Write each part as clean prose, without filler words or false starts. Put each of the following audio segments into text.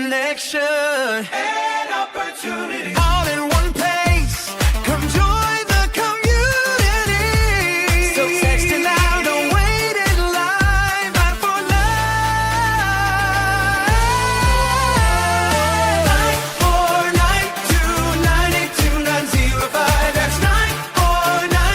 connection and opportunity. All in one place. Come join the community. So text it now, don't wait in line. Not for love. 949298295. That's 9492905.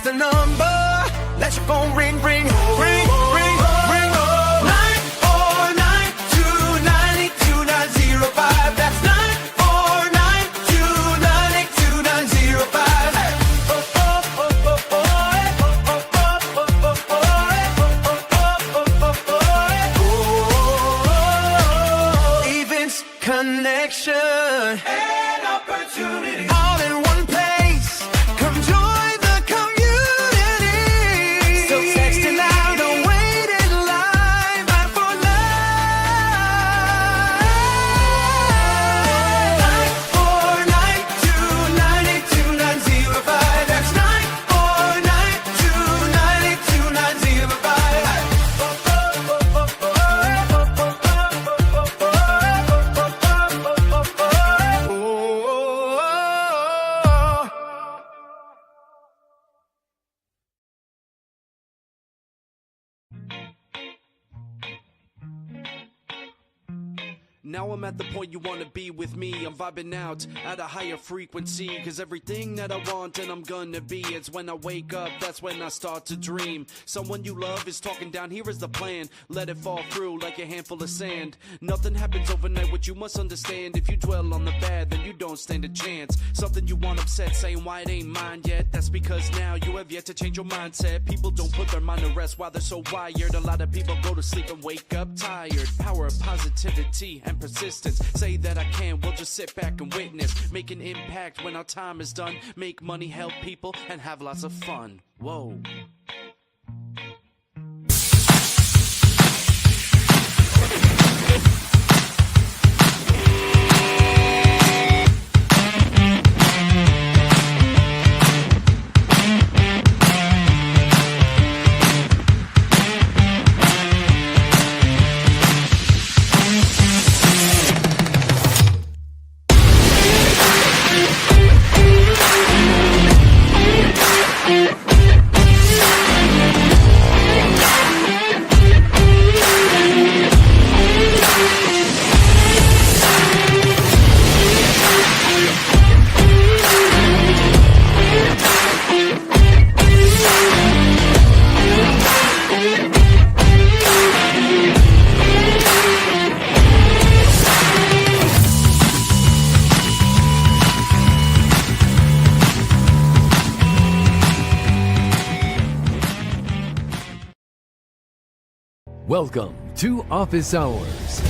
That's the number. Let your phone ring, ring, ring, ring, ring. 94929829005. That's 94929829005. Events, connection, and opportunity. All in one place. Come join the community. So text it now, don't wait in line. Not for life. 94929829005. That's 94929829005. Now I'm at the point you wanna be with me. I'm vibing out at a higher frequency, cause everything that I want and I'm gonna be, it's when I wake up, that's when I start to dream. Someone you love is talking down, here is the plan. Let it fall through like a handful of sand. Nothing happens overnight, what you must understand. If you dwell on the bad, then you don't stand a chance. Something you want upset, saying why it ain't mine yet. That's because now you have yet to change your mindset. People don't put their mind to rest while they're so wired. A lot of people go to sleep and wake up tired. Power of positivity and persistence. Say that I can, we'll just sit back and witness. Make an impact when our time is done. Make money, help people, and have lots of fun. Whoa. Welcome to Office Hours,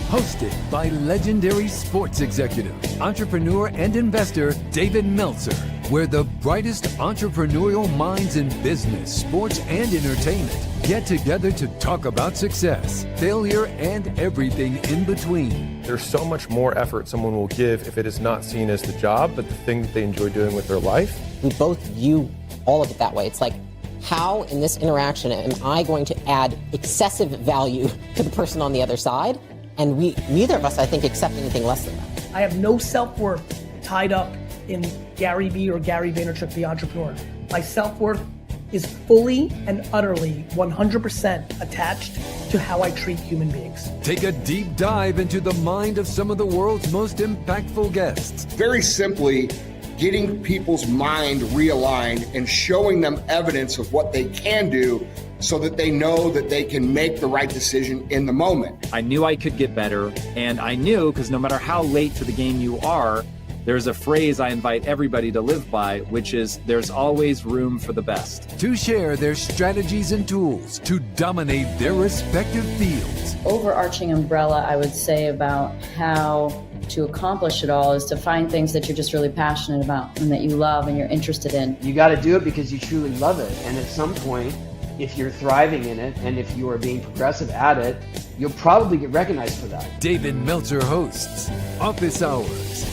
hosted by legendary sports executive, entrepreneur, and investor David Meltzer, where the brightest entrepreneurial minds in business, sports, and entertainment get together to talk about success, failure, and everything in between. There's so much more effort someone will give if it is not seen as the job, but the thing that they enjoy doing with their life. We both view all of it that way. It's like, how in this interaction am I going to add excessive value to the person on the other side? And neither of us, I think, accept anything less than that. I have no self-worth tied up in Gary Vee or Gary Vaynerchuk, the entrepreneur. My self-worth is fully and utterly 100% attached to how I treat human beings. Take a deep dive into the mind of some of the world's most impactful guests. Very simply, getting people's mind realigned and showing them evidence of what they can do so that they know that they can make the right decision in the moment. I knew I could get better, and I knew, because no matter how late to the game you are, there's a phrase I invite everybody to live by, which is there's always room for the best. To share their strategies and tools to dominate their respective fields. Overarching umbrella, I would say, about how to accomplish it all is to find things that you're just really passionate about and that you love and you're interested in. You got to do it because you truly love it. And at some point, if you're thriving in it and if you are being progressive at it, you'll probably get recognized for that. David Meltzer hosts Office Hours.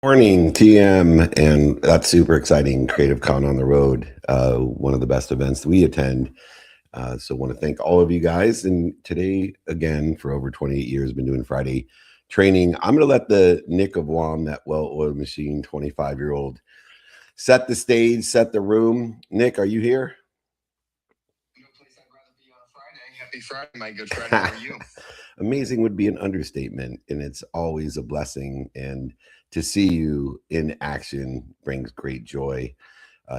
Morning, TM, and that's super exciting. Creative Con on the road, one of the best events we attend. So want to thank all of you guys. And today, again, for over 28 years, been doing Friday training. I'm going to let the Nick of WOM, that well-oiled machine, 25-year-old, set the stage, set the room. Nick, are you here? No place I'd rather be on a Friday. Happy Friday, my good friend. How are you? amazing would be an understatement, and it's always a blessing. And to see you in action brings great joy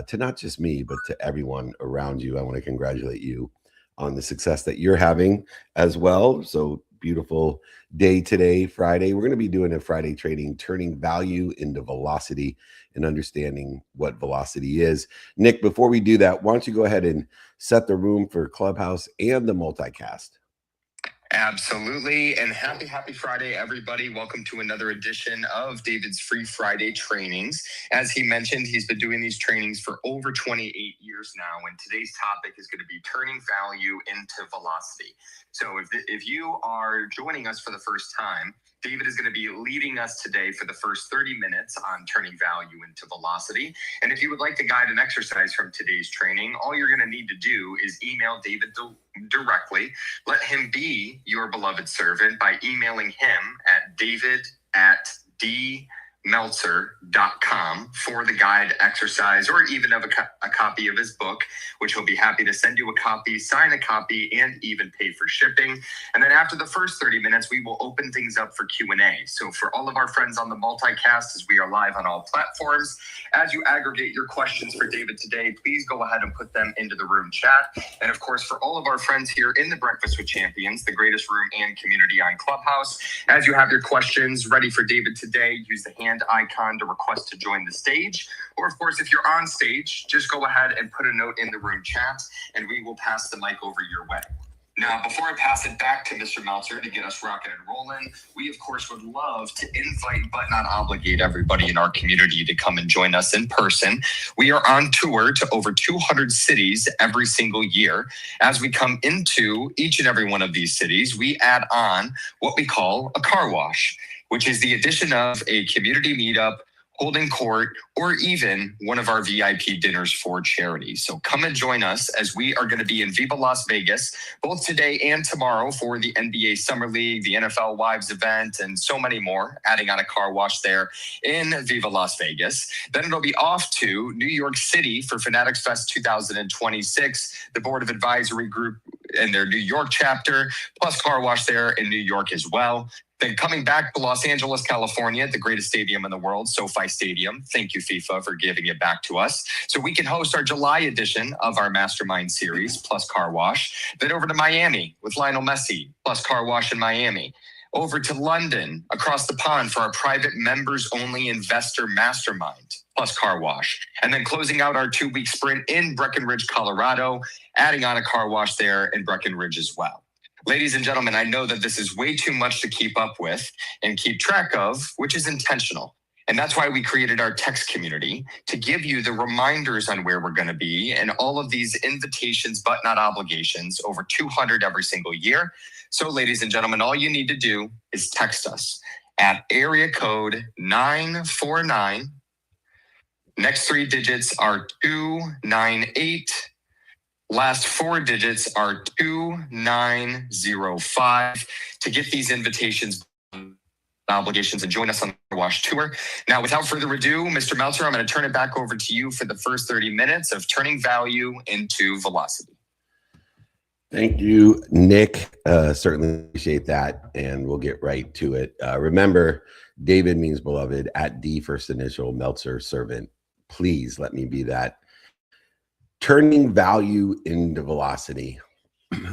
to not just me, but to everyone around you. I want to congratulate you on the success that you're having as well. So beautiful day today, Friday. We're going to be doing a Friday training, turning value into velocity and understanding what velocity is. Nick, before we do that, why don't you go ahead and set the room for Clubhouse and the multicast? Absolutely. And happy Friday, everybody. Welcome to another edition of David's Free Friday trainings. As he mentioned, he's been doing these trainings for over 28 years now. And today's topic is going to be turning value into velocity. So if you are joining us for the first time, David is going to be leading us today for the first 30 minutes on turning value into velocity. And if you would like to guide an exercise from today's training, all you're going to need to do is email David directly. Let him be your beloved servant by emailing him at david@dmeltzer.com for the guide exercise, or even of a copy of his book, which he'll be happy to send you a copy, sign a copy, and even pay for shipping. And then after the first 30 minutes, we will open things up for Q&A. So for all of our friends on the multicast, as we are live on all platforms, as you aggregate your questions for David today, please go ahead and put them into the room chat. And of course, for all of our friends here in the Breakfast with Champions, the greatest room and community on Clubhouse, as you have your questions ready for David today, use the hand icon to request to join the stage. Or of course, if you're on stage, just go ahead and put a note in the room chat and we will pass the mic over your way. Now, before I pass it back to Mr. Meltzer to get us rocking and rolling, we of course would love to invite but not obligate everybody in our community to come and join us in person. We are on tour to over 200 cities every single year. As we come into each and every one of these cities, we add on what we call a car wash, which is the addition of a community meetup, holding court, or even one of our VIP dinners for charity. So come and join us as we are going to be in Viva Las Vegas, both today and tomorrow for the NBA Summer League, the NFL Wives event, and so many more, adding on a car wash there in Viva Las Vegas. Then it'll be off to New York City for Fanatics Fest 2026, the Board of Advisory Group and their New York chapter, plus car wash there in New York as well. Then coming back to Los Angeles, California, the greatest stadium in the world, SoFi Stadium. Thank you, FIFA, for giving it back to us, so we can host our July edition of our Mastermind series, plus car wash. Then over to Miami with Lionel Messi, plus car wash in Miami. Over to London, across the pond, for our private members-only investor mastermind, plus car wash. And then closing out our 2-week sprint in Breckenridge, Colorado, adding on a car wash there in Breckenridge as well. Ladies and gentlemen, I know that this is way too much to keep up with and keep track of, which is intentional. And that's why we created our text community, to give you the reminders on where we're going to be and all of these invitations, but not obligations, over 200 every single year. So ladies and gentlemen, all you need to do is text us at area code 949. Next 3 digits are 298. Last 4 digits are 2905 to get these invitations, obligations, and join us on the Wash Tour. Now, without further ado, Mr. Meltzer, I'm going to turn it back over to you for the first 30 minutes of turning value into velocity. Thank you, Nick. Certainly appreciate that, and we'll get right to it. Remember, David means beloved, at D first initial, Meltzer servant. Please let me be that. Turning value into velocity.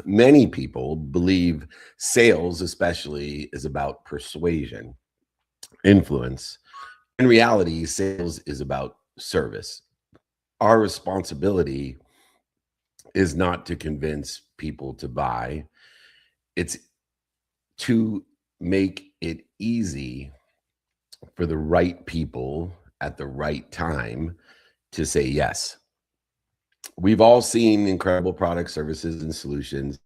Many people believe sales, especially, is about persuasion, influence. In reality, sales is about service. Our responsibility is not to convince people to buy. It's to make it easy for the right people at the right time to say yes. We've all seen incredible products, services, and solutions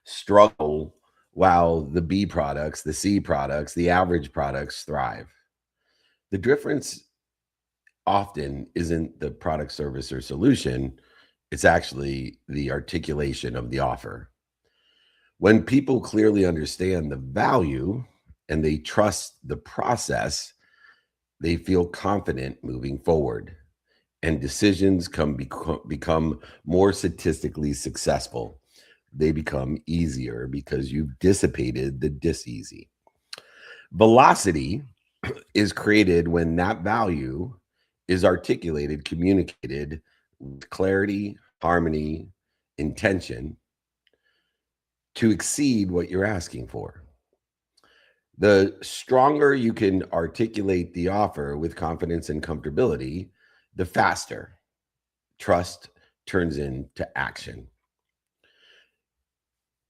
struggle while the B products, the C products, the average products thrive. The difference often isn't the product, service, or solution. It's actually the articulation of the offer. When people clearly understand the value and they trust the process, they feel confident moving forward, and decisions become more statistically successful. they become easier because you've dissipated the dis-easy. Velocity is created when that value is articulated, communicated with clarity, harmony, intention to exceed what you're asking for. The stronger you can articulate the offer with confidence and comfortability, the faster trust turns into action.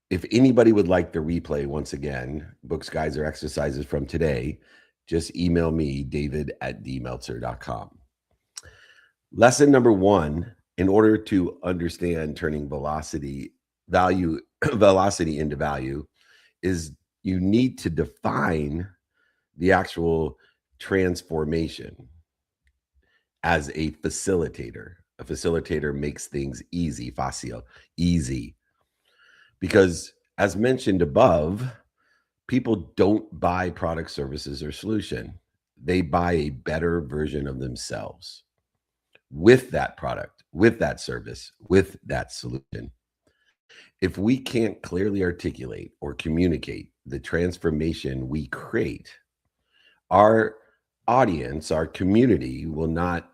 If anybody would like the replay, once again, books, guides, or exercises from today, just email me, david@dmeltzer.com. Lesson number 1, in order to understand turning velocity into value, is you need to define the actual transformation as a facilitator. A facilitator makes things easy, fácil, easy. Because as mentioned above, people don't buy products, services, or solution. They buy a better version of themselves with that product, with that service, with that solution. If we can't clearly articulate or communicate the transformation we create, our audience, our community will not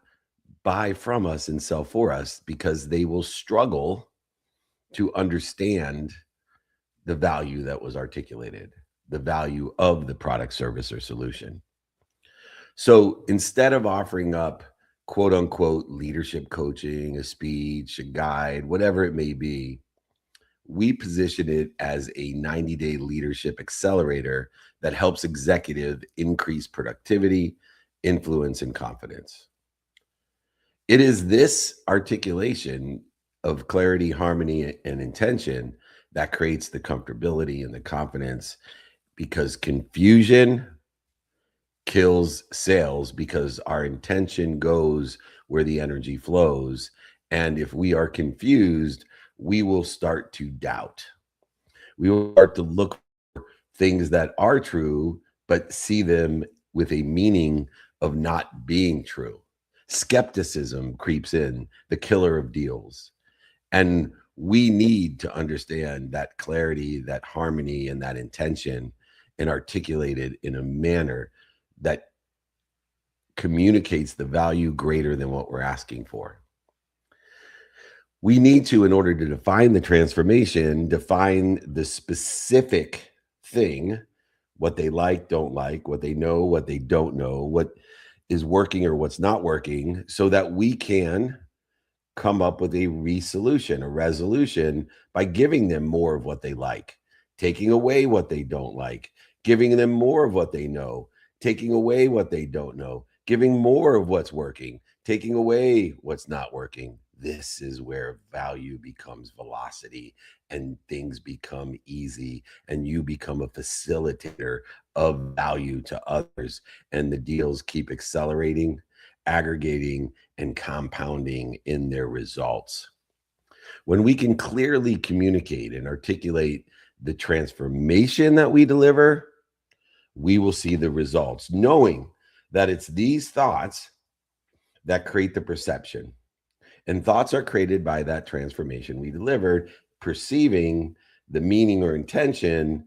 buy from us and sell for us because they will struggle to understand the value that was articulated, the value of the product, service, or solution. So instead of offering up quote unquote leadership coaching, a speech, a guide, whatever it may be, we position it as a 90-day leadership accelerator that helps executive increase productivity, influence, and confidence. It is this articulation of clarity, harmony, and intention that creates the comfortability and the confidence, because confusion kills sales, because our intention goes where the energy flows. And if we are confused, we will start to doubt. We will start to look for things that are true, but see them with a meaning of not being true. Skepticism creeps in, the killer of deals. And we need to understand that clarity, that harmony, and that intention, and articulate it in a manner that communicates the value greater than what we're asking for. We need to, in order to define the transformation, define the specific thing, what they like, don't like, what they know, what they don't know, what is working or what's not working, so that we can come up with a resolution, a resolution, by giving them more of what they like, taking away what they don't like, giving them more of what they know, taking away what they don't know, giving more of what's working, taking away what's not working. This is where value becomes velocity and things become easy, and you become a facilitator of value to others, and the deals keep accelerating, aggregating, and compounding in their results. When we can clearly communicate and articulate the transformation that we deliver, we will see the results, knowing that it's these thoughts that create the perception. And thoughts are created by that transformation we delivered, perceiving the meaning or intention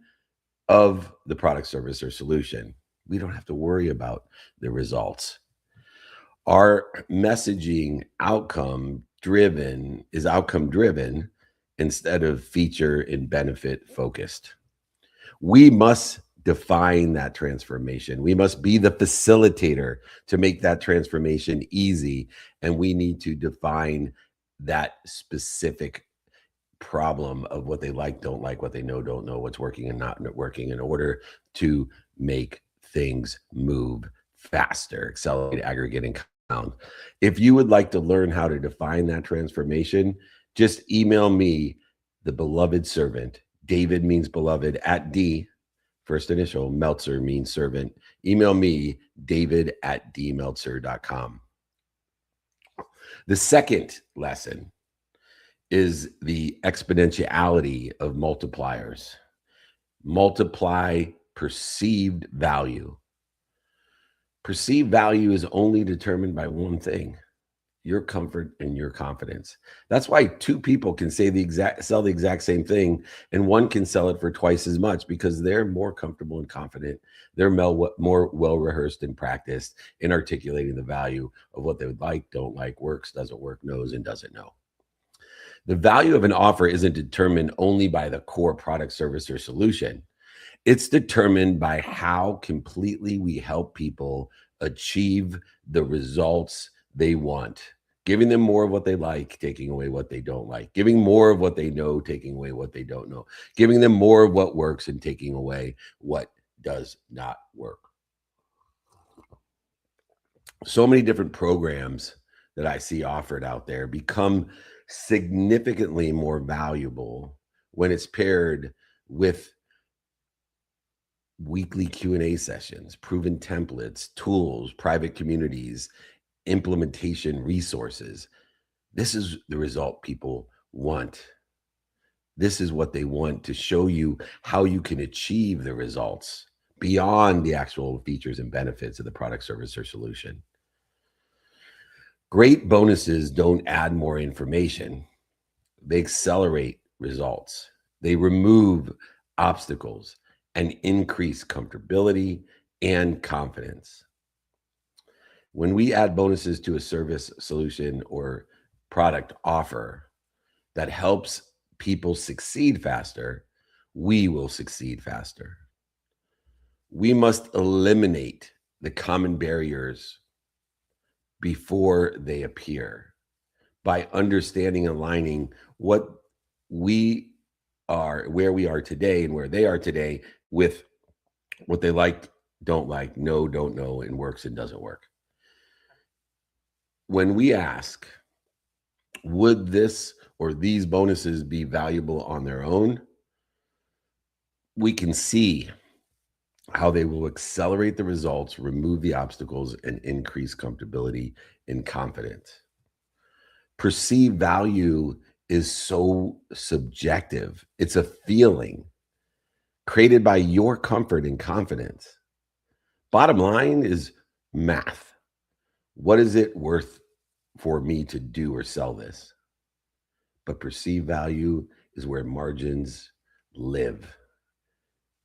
of the product, service, or solution. We don't have to worry about the results. Our messaging outcome driven instead of feature and benefit focused. We must define that transformation. We must be the facilitator to make that transformation easy. And we need to define that specific problem of what they like, don't like, what they know, don't know, what's working and not working, in order to make things move faster, accelerate, aggregate, and compound. If you would like to learn how to define that transformation, just email me, the beloved servant. David means beloved, at D, first initial, Meltzer means servant. Email me, david@dmeltzer.com. The second lesson is the exponentiality of multipliers. Multiply perceived value. Perceived value is only determined by one thing: your comfort and your confidence. That's why two people can sell the exact same thing, and one can sell it for twice as much because they're more comfortable and confident. They're more well-rehearsed and practiced in articulating the value of what they would like, don't like, works, doesn't work, knows, and doesn't know. The value of an offer isn't determined only by the core product, service, or solution. It's determined by how completely we help people achieve the results they want, giving them more of what they like, taking away what they don't like, giving more of what they know, taking away what they don't know, giving them more of what works and taking away what does not work. So many different programs that I see offered out there become significantly more valuable when it's paired with weekly Q&A sessions, proven templates, tools, private communities, implementation resources. This is the result people want. This is what they want, to show you how you can achieve the results beyond the actual features and benefits of the product, service, or solution. Great bonuses don't add more information. They accelerate results. They remove obstacles and increase comfortability and confidence. When we add bonuses to a service, solution, or product offer that helps people succeed faster, we will succeed faster. We must eliminate the common barriers before they appear by understanding, aligning what we are, where we are today and where they are today, with what they like, don't like, know, don't know, and works and doesn't work. When we ask, would this or these bonuses be valuable on their own, we can see how they will accelerate the results, remove the obstacles, and increase comfortability and confidence. Perceived value is so subjective. It's a feeling created by your comfort and confidence. Bottom line is math. What is it worth for me to do or sell this? But perceived value is where margins live.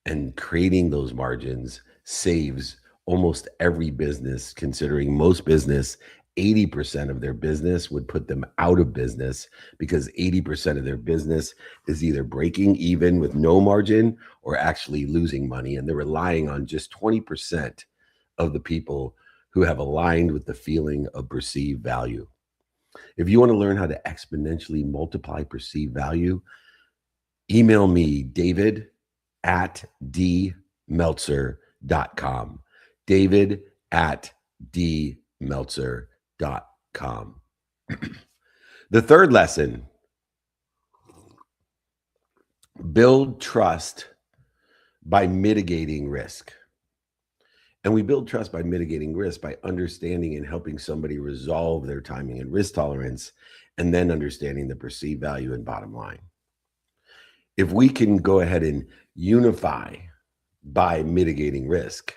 And creating those margins saves almost every business, considering most business, 80% of their business would put them out of business, because 80% of their business is either breaking even with no margin or actually losing money. And they're relying on just 20% of the people who have aligned with the feeling of perceived value. If you want to learn how to exponentially multiply perceived value, email me, david@dmeltzer.com. david@dmeltzer.com. The third lesson: build trust by mitigating risk. And we build trust by mitigating risk by understanding and helping somebody resolve their timing and risk tolerance, and then understanding the perceived value and bottom line. If we can go ahead and unify by mitigating risk,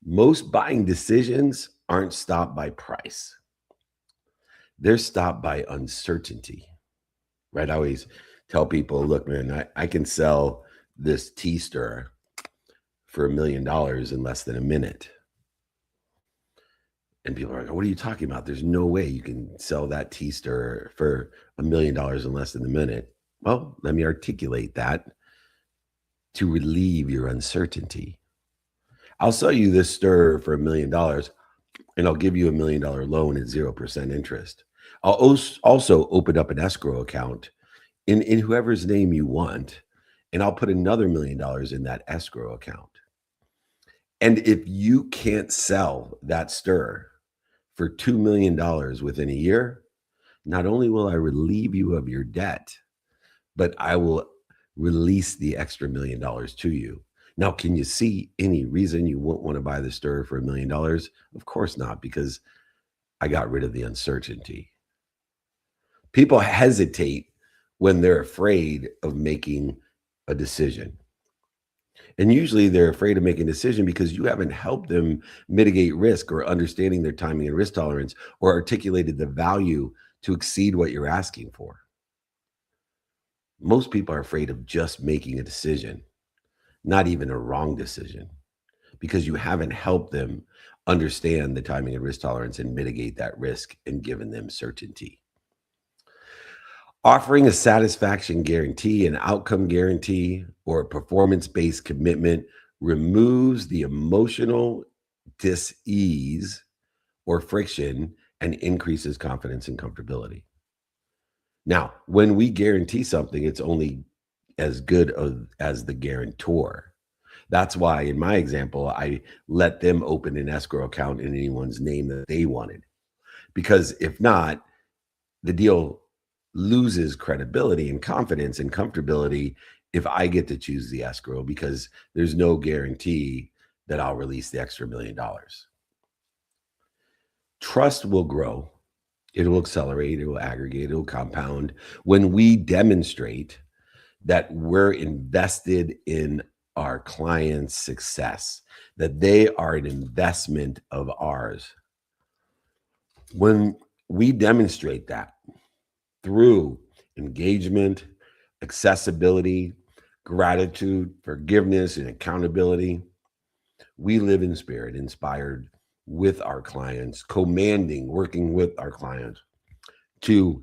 most buying decisions aren't stopped by price. They're stopped by uncertainty, right? I always tell people, look, man, I can sell this tea stirrer for $1 million in less than a minute. And people are like, what are you talking about? There's no way you can sell that tea stirrer for $1 million in less than a minute. Well, let me articulate that to relieve your uncertainty. I'll sell you this stirrer for $1 million, and I'll give you $1 million loan at 0% interest. I'll also open up an escrow account in whoever's name you want, and I'll put another $1 million in that escrow account. And if you can't sell that stirrer for $2 million within a year, not only will I relieve you of your debt, but I will release the extra $1 million to you. Now, can you see any reason you won't want to buy the stirrer for $1 million? Of course not, because I got rid of the uncertainty. People hesitate when they're afraid of making a decision. And usually they're afraid of making a decision because you haven't helped them mitigate risk or understanding their timing and risk tolerance or articulated the value to exceed what you're asking for. Most people are afraid of just making a decision, not even a wrong decision, because you haven't helped them understand the timing and risk tolerance and mitigate that risk and given them certainty. Offering a satisfaction guarantee, an outcome guarantee, or a performance-based commitment removes the emotional dis-ease or friction and increases confidence and comfortability. Now, when we guarantee something, it's only as good as the guarantor. That's why in my example, I let them open an escrow account in anyone's name that they wanted. Because if not, the deal loses credibility and confidence and comfortability if I get to choose the escrow, because there's no guarantee that I'll release the extra $1 million. Trust will grow. It will accelerate, it will aggregate, it will compound when we demonstrate that we're invested in our clients' success, that they are an investment of ours. When we demonstrate that through engagement, accessibility, gratitude, forgiveness, and accountability, we live in spirit, inspired with our clients, commanding, working with our clients to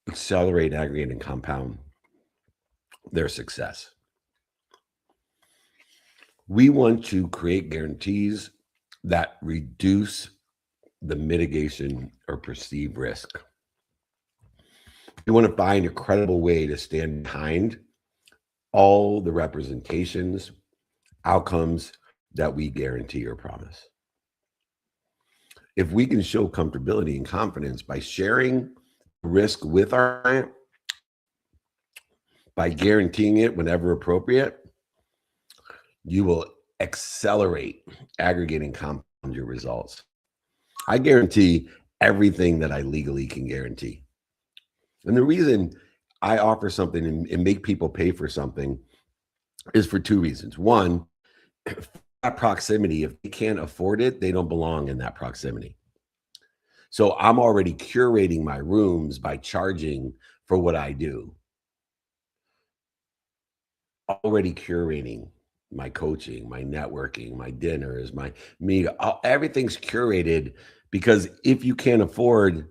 accelerate, aggregate, and compound their success. We want to create guarantees that reduce the mitigation or perceived risk. We want to find a credible way to stand behind all the representations, outcomes that we guarantee or promise. If we can show comfortability and confidence by sharing risk with our client, by guaranteeing it whenever appropriate, you will accelerate, aggregate, and compound your results. I guarantee everything that I legally can guarantee. And the reason I offer something and make people pay for something is for two reasons. One, that proximity, if they can't afford it, they don't belong in that proximity. So I'm already curating my rooms by charging for what I do. Already curating my coaching, my networking, my dinners, my media, everything's curated, because if you can't afford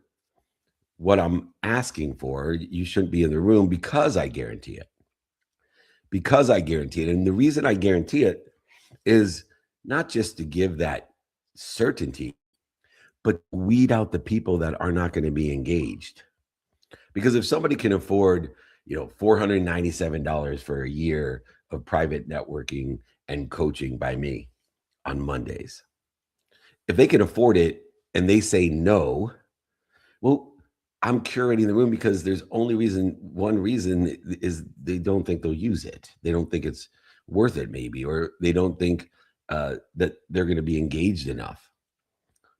what I'm asking for, you shouldn't be in the room, because I guarantee it. Because I guarantee it. And the reason I guarantee it is not just to give that certainty, but weed out the people that are not going to be engaged. Because if somebody can afford, $497 for a year of private networking and coaching by me on Mondays, if they can afford it and they say no, well, I'm curating the room because there's only one reason is they don't think they'll use it. They don't think it's worth it, maybe, or they don't think that they're going to be engaged enough,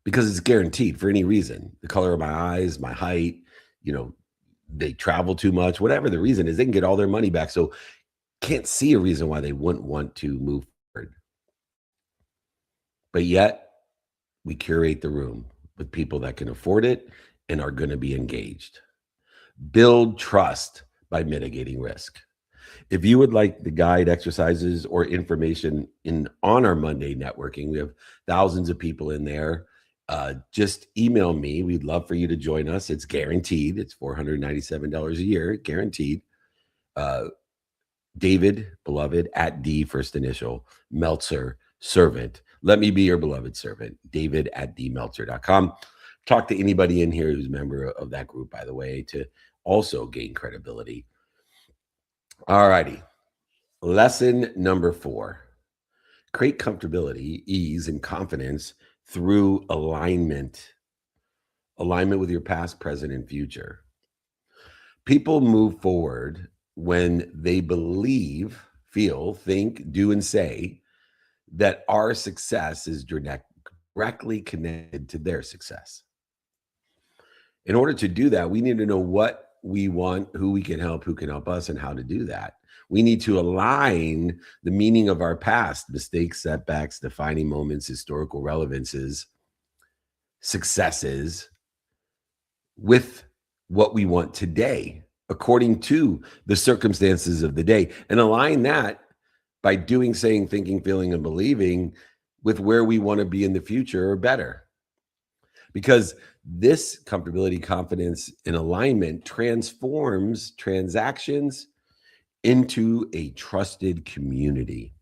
because it's guaranteed for any reason. The color of my eyes, my height, they travel too much, whatever the reason is, they can get all their money back. So can't see a reason why they wouldn't want to move forward. But yet we curate the room with people that can afford it and are going to be engaged. Build trust by mitigating risk. If you would like the guide, exercises, or information on our Monday networking, we have thousands of people in there. Just email me. We'd love for you to join us. It's guaranteed. It's $497 a year, guaranteed. David, beloved, at D, first initial, Meltzer, servant. Let me be your beloved servant. David at dmeltzer.com. Talk to anybody in here who's a member of that group, by the way, to also gain credibility. All righty. Lesson number 4. Create comfortability, ease, and confidence through alignment with your past, present, and future. People move forward when they believe, feel, think, do, and say that our success is directly connected to their success. In order to do that, we need to know what we want, who we can help, who can help us, and how to do that. We need to align the meaning of our past, mistakes, setbacks, defining moments, historical relevances, successes, with what we want today, according to the circumstances of the day, and align that by doing, saying, thinking, feeling, and believing with where we want to be in the future or better. Because this comfortability, confidence, and alignment transforms transactions into a trusted community,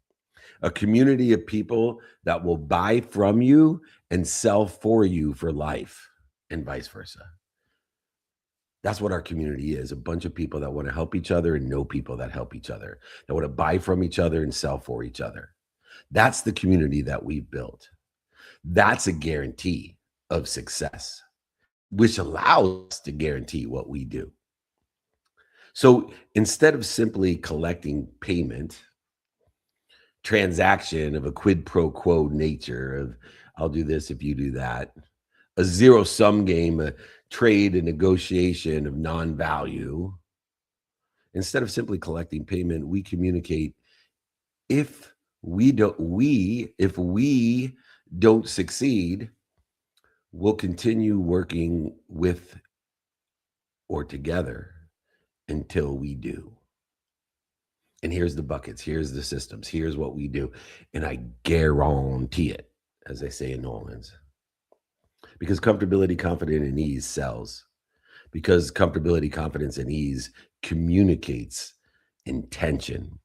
a community of people that will buy from you and sell for you for life, and vice versa. That's what our community is, a bunch of people that want to help each other and know people that help each other, that want to buy from each other and sell for each other. That's the community that we've built. That's a guarantee of success, which allows us to guarantee what we do. So instead of simply collecting payment, transaction of a quid pro quo nature of I'll do this if you do that, a zero-sum game, a trade and negotiation of non-value, instead of simply collecting payment, we communicate. If we don't succeed, we'll continue working with or together until we do. And here's the buckets, here's the systems, here's what we do. And I guarantee it, as they say in New Orleans. Because comfortability, confidence, and ease sells. Because comfortability, confidence, and ease communicates intention,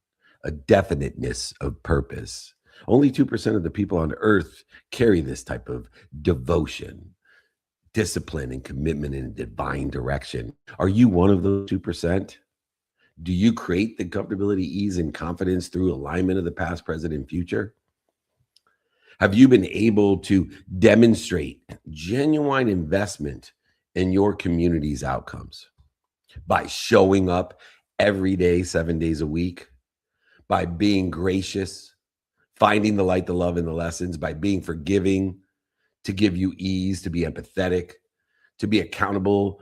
a definiteness of purpose. Only 2% of the people on earth carry this type of devotion, discipline, and commitment in divine direction. Are you one of those 2%? Do you create the comfortability, ease, and confidence through alignment of the past, present, and future? Have you been able to demonstrate genuine investment in your community's outcomes by showing up every day, 7 days a week, by being gracious, finding the light, the love, and the lessons, by being forgiving, to give you ease, to be empathetic, to be accountable,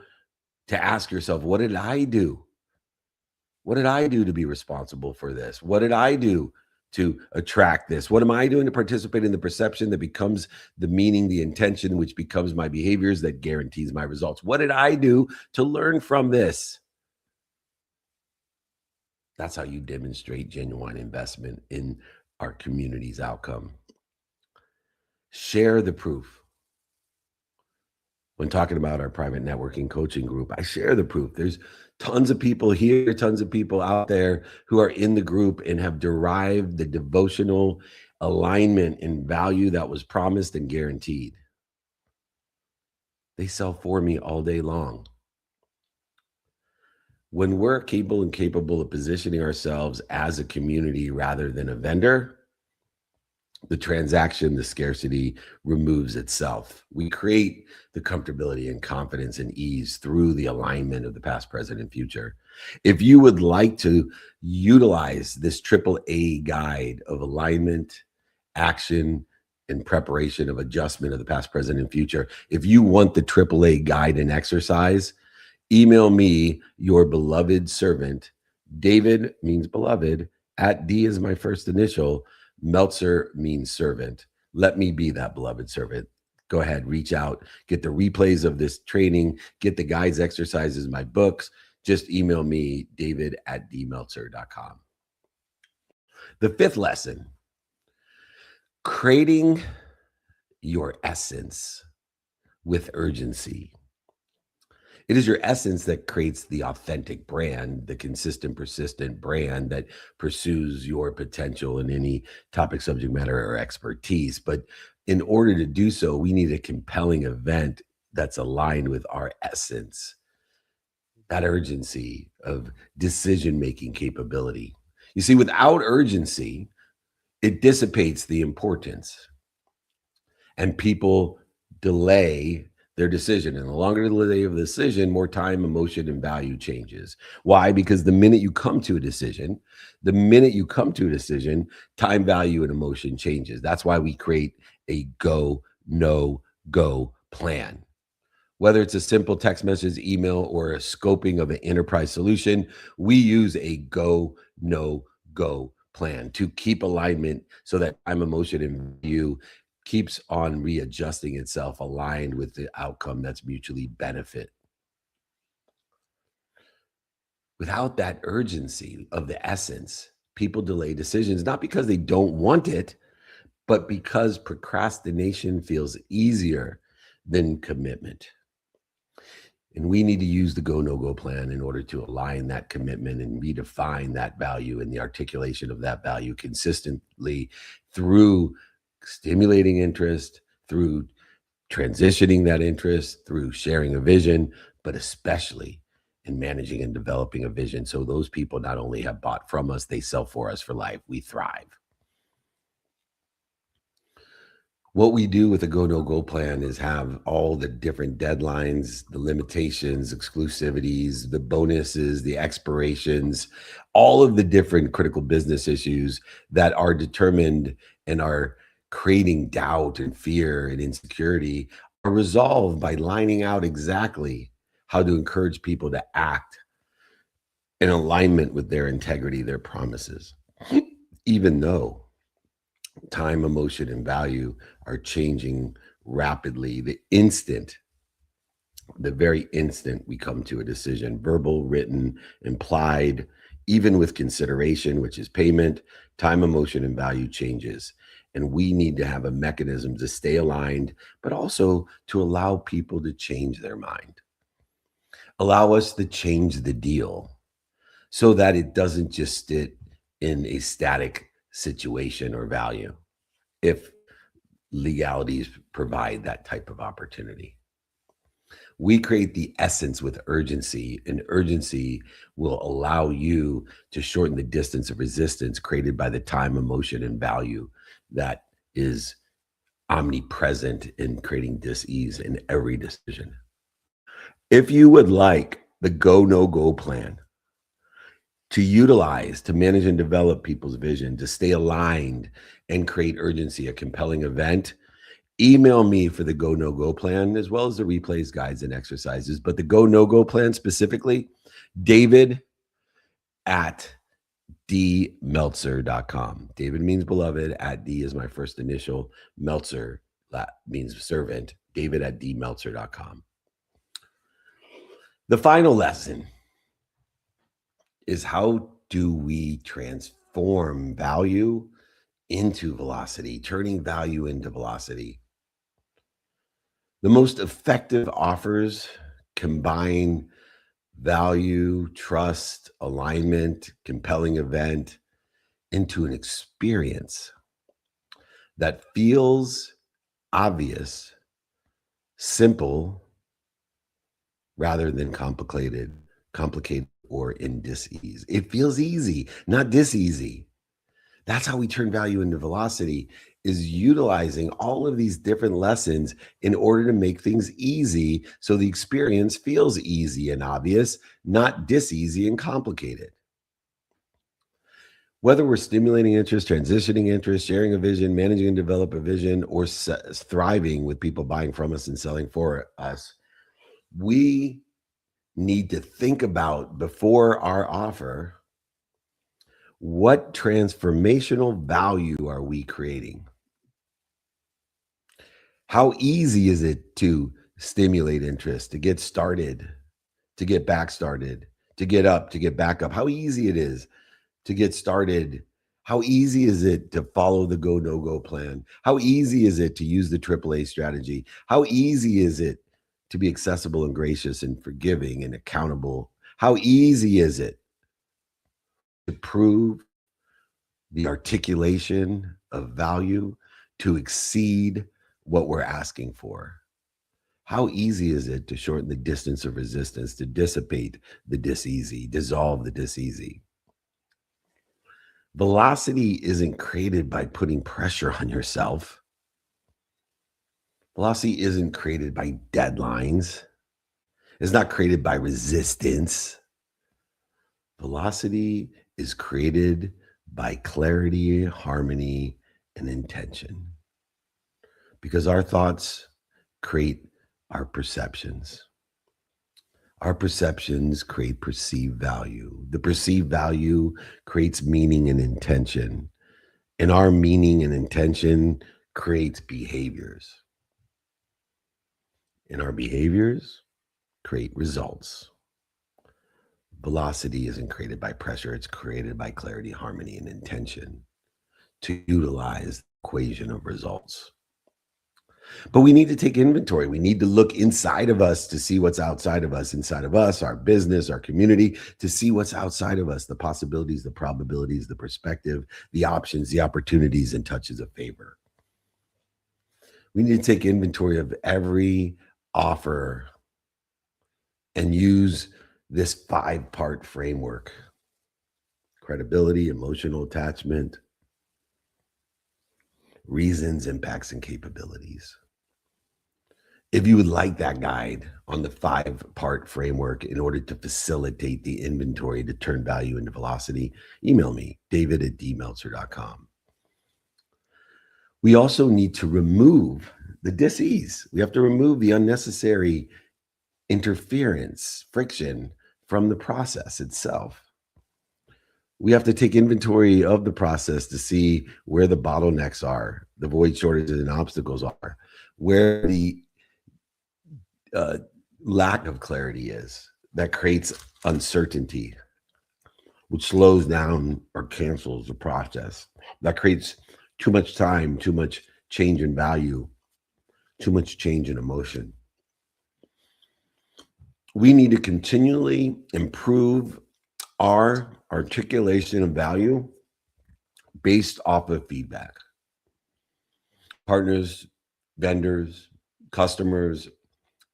to ask yourself, what did I do? What did I do to be responsible for this? What did I do to attract this? What am I doing to participate in the perception that becomes the meaning, the intention, which becomes my behaviors that guarantees my results? What did I do to learn from this? That's how you demonstrate genuine investment in our community's outcome. Share the proof. When talking about our private networking coaching group, I share the proof. There's tons of people here, tons of people out there who are in the group and have derived the devotional alignment and value that was promised and guaranteed. They sell for me all day long. When we're capable of positioning ourselves as a community rather than a vendor, the transaction, the scarcity removes itself. We create the comfortability and confidence and ease through the alignment of the past, present, and future. If you would like to utilize this AAA guide of alignment, action, and preparation of adjustment of the past, present, and future, if you want the AAA guide and exercise, email me, your beloved servant. David means beloved, at D is my first initial, Meltzer means servant. Let me be that beloved servant. Go ahead, reach out, get the replays of this training, get the guides, exercises, my books. Just email me, david@dmeltzer.com. The fifth lesson, creating your essence with urgency. It is your essence that creates the authentic brand, the consistent, persistent brand that pursues your potential in any topic, subject matter, or expertise. But in order to do so, we need a compelling event that's aligned with our essence, that urgency of decision-making capability. You see, without urgency, it dissipates the importance, and people delay their decision. And the longer the delay of the decision, more time, emotion, and value changes. Why? Because the minute you come to a decision, time, value, and emotion changes. That's why we create a go, no, go plan. Whether it's a simple text message, email, or a scoping of an enterprise solution, we use a go, no, go plan to keep alignment so that time, emotion, and view keeps on readjusting itself aligned with the outcome that's mutually benefit. Without that urgency of the essence, people delay decisions, not because they don't want it, but because procrastination feels easier than commitment. And we need to use the go, no go plan in order to align that commitment and redefine that value and the articulation of that value consistently through stimulating interest, through transitioning that interest, through sharing a vision, but especially in managing and developing a vision. So those people not only have bought from us, they sell for us for life. We thrive. What we do with the go, no go plan is have all the different deadlines, the limitations, exclusivities, the bonuses, the expirations, all of the different critical business issues that are determined and are creating doubt and fear and insecurity are resolved by lining out exactly how to encourage people to act in alignment with their integrity, their promises, even though time, emotion, and value are changing rapidly. The very instant we come to a decision, verbal, written, implied, even with consideration, which is payment, time, emotion, and value changes. And we need to have a mechanism to stay aligned, but also to allow people to change their mind. Allow us to change the deal so that it doesn't just sit in a static situation or value if legalities provide that type of opportunity. We create the essence with urgency, and urgency will allow you to shorten the distance of resistance created by the time, emotion, and value that is omnipresent in creating dis-ease in every decision. If you would like the go, no go plan to utilize, to manage and develop people's vision, to stay aligned and create urgency, a compelling event, email me for the go, no go plan, as well as the replays, guides, and exercises. But the go, no go plan specifically, David at dmeltzer.com. David means beloved, at D is my first initial, Meltzer, that means servant, David at dmeltzer.com. The final lesson is, how do we transform value into velocity, turning value into velocity? The most effective offers combine value, trust, alignment, compelling event into an experience that feels obvious, simple, rather than complicated or in dis-ease. It feels easy, not dis-easy. That's how we turn value into velocity, is utilizing all of these different lessons in order to make things easy so the experience feels easy and obvious, not dis-easy and complicated. Whether we're stimulating interest, transitioning interest, sharing a vision, managing and develop a vision, or thriving with people buying from us and selling for us, we need to think about, before our offer, what transformational value are we creating? How easy is it to stimulate interest, to get started, to get back started, to get up, to get back up? How easy it is to get started? How easy is it to follow the go, no go plan? How easy is it to use the AAA strategy? How easy is it to be accessible and gracious and forgiving and accountable? How easy is it to prove the articulation of value to exceed what we're asking for? How easy is it to shorten the distance of resistance, to dissipate the dis-easy, dissolve the dis-easy? Velocity isn't created by putting pressure on yourself. Velocity isn't created by deadlines. It's not created by resistance. Velocity is created by clarity, harmony, and intention. Because our thoughts create our perceptions. Our perceptions create perceived value. The perceived value creates meaning and intention. And our meaning and intention creates behaviors. And our behaviors create results. Velocity isn't created by pressure, it's created by clarity, harmony, and intention to utilize the equation of results. But we need to take inventory. We need to look inside of us to see what's outside of us, our business, our community, to see what's outside of us, the possibilities, the probabilities, the perspective, the options, the opportunities, and touches of favor. We need to take inventory of every offer and use this 5-part framework: credibility, emotional attachment, reasons, impacts, and capabilities. If you would like that guide on the 5-part framework in order to facilitate the inventory to turn value into velocity, email me, david@dmeltzer.com. We also need to remove the dis-ease. We have to remove the unnecessary interference, friction from the process itself. We have to take inventory of the process to see where the bottlenecks are, the void, shortages, and obstacles are, where the lack of clarity is that creates uncertainty, which slows down or cancels the process, that creates too much time, too much change in value, too much change in emotion. We need to continually improve our articulation of value based off of feedback. Partners, vendors, customers,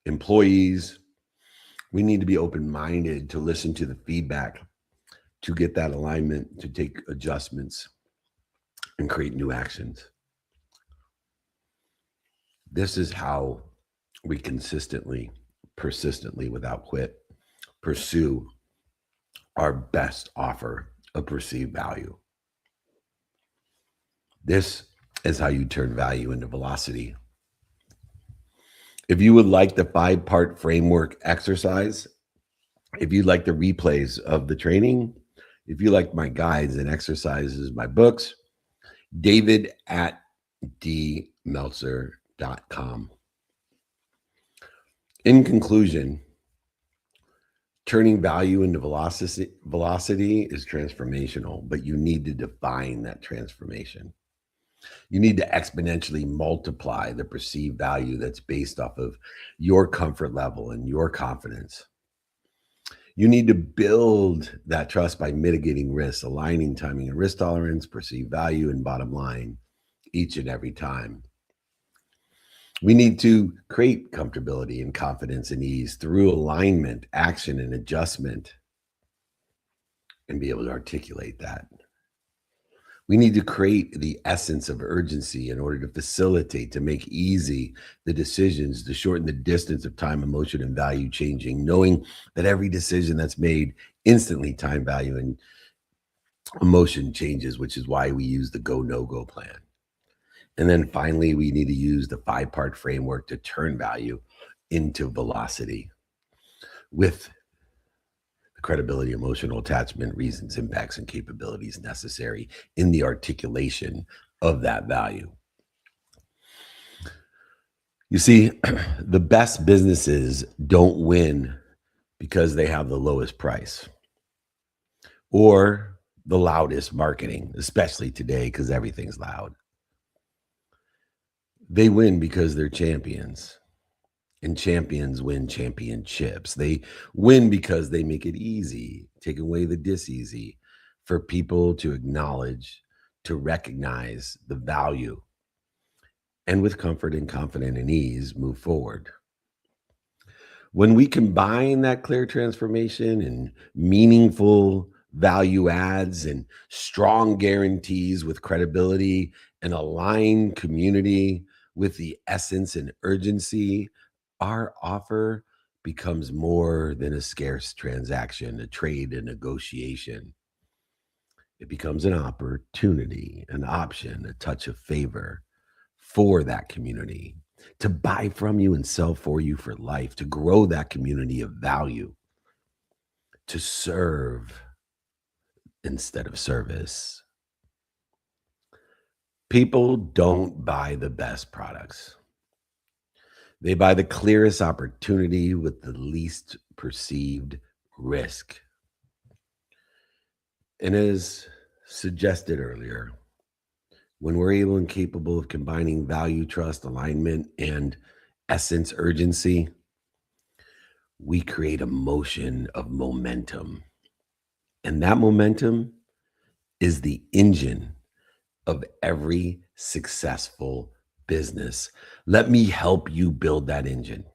employees, we need to be open-minded to listen to the feedback, to get that alignment, to take adjustments and create new actions. This is how we consistently, persistently, without quit, pursue our best offer of perceived value. This is how you turn value into velocity. If you would like the 5-part framework exercise, if you'd like the replays of the training, if you like my guides and exercises, my books, david@dmeltzer.com. In conclusion, turning value into velocity is transformational, but you need to define that transformation. You need to exponentially multiply the perceived value that's based off of your comfort level and your confidence. You need to build that trust by mitigating risks, aligning timing and risk tolerance, perceived value, and bottom line each and every time. We need to create comfortability and confidence and ease through alignment, action, and adjustment, and be able to articulate that. We need to create the essence of urgency in order to facilitate, to make easy the decisions, to shorten the distance of time, emotion, and value changing, knowing that every decision that's made instantly time, value, and emotion changes, which is why we use the go, no-go plan. And then finally, we need to use the 5-part framework to turn value into velocity with the credibility, emotional attachment, reasons, impacts, and capabilities necessary in the articulation of that value. You see, the best businesses don't win because they have the lowest price or the loudest marketing, especially today because everything's loud. They win because they're champions, and champions win championships. They win because they make it easy, take away the dis-easy for people to acknowledge, to recognize the value, and with comfort and confidence and ease, move forward. When we combine that clear transformation and meaningful value adds and strong guarantees with credibility and aligned community with the essence and urgency, our offer becomes more than a scarce transaction, a trade, a negotiation. It becomes an opportunity, an option, a touch of favor for that community. to buy from you and sell for you for life, to grow that community of value, to serve instead of service. People don't buy the best products. They buy the clearest opportunity with the least perceived risk. And as suggested earlier, when we're able and capable of combining value, trust, alignment, and essence urgency, we create a motion of momentum. And that momentum is the engine of every successful business. Let me help you build that engine.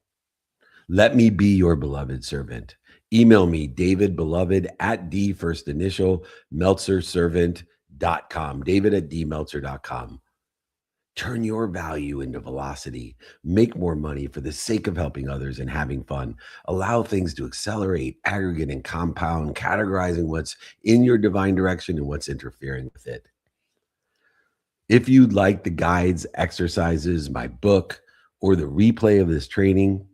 Let me be your beloved servant. Email me, davidbeloved at meltzerservant.com, david at dmeltzer.com. Turn your value into velocity. Make more money for the sake of helping others and having fun. Allow things to accelerate, aggregate, and compound, categorizing what's in your divine direction and what's interfering with it. If you'd like the guides, exercises, my book, or the replay of this training,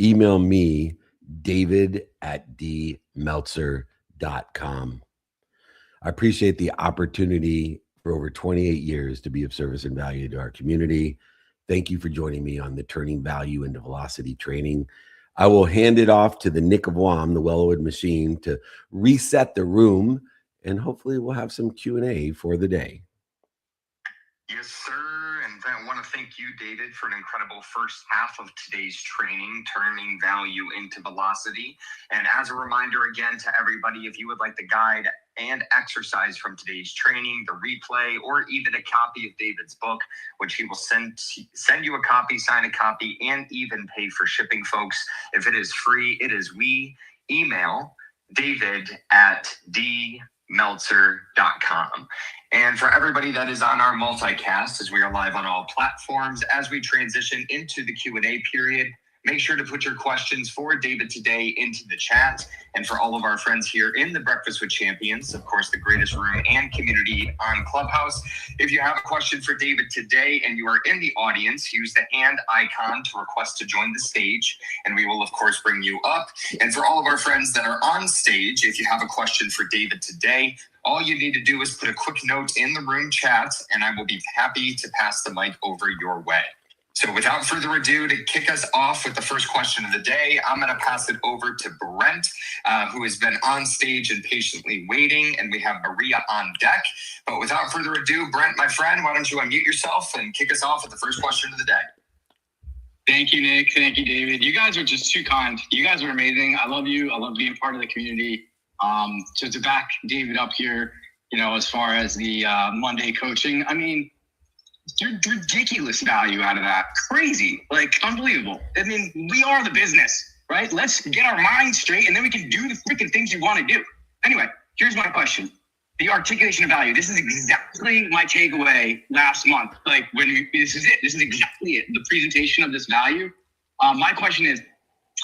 email me, david at dmeltzer.com. I appreciate the opportunity for over 28 years to be of service and value to our community. Thank you for joining me on the Turning Value into Velocity training. I will hand it off to the Nick of Wam, the Wellwood machine, to reset the room, and hopefully we'll have some Q&A for the day. Yes, sir. And I want to thank you, David, for an incredible first half of today's training, turning value into velocity. And as a reminder again to everybody, if you would like the guide and exercise from today's training, the replay, or even a copy of David's book, which he will send you a copy, sign a copy, and even pay for shipping, folks. If it is free, it is email David at dmeltzer.com. And for everybody that is on our multicast, as we are live on all platforms, as we transition into the Q&A period, make sure to put your questions for David today into the chat. And for all of our friends here in the Breakfast with Champions, of course, the greatest room and community on Clubhouse, if you have a question for David today and you are in the audience, use the hand icon to request to join the stage, and we will, of course, bring you up. And for all of our friends that are on stage, if you have a question for David today, all you need to do is put a quick note in the room chat, and I will be happy to pass the mic over your way. So without further ado, to kick us off with the first question of the day, I'm going to pass it over to Brent, who has been on stage and patiently waiting, and we have Maria on deck. But without further ado, Brent, my friend, why don't you unmute yourself and kick us off with the first question of the day. Thank you, Nick. Thank you, David. You guys are just too kind. You guys are amazing. I love you. I love being part of the community. So to back David up here, as far as the Monday coaching, I mean, ridiculous value out of that. Crazy, unbelievable. I mean, we are the business, right? Let's get our minds straight, and then we can do the freaking things you want to do. Anyway, here's my question. The articulation of value. This is exactly my takeaway last month. This is it. This is exactly it. The presentation of this value. My question is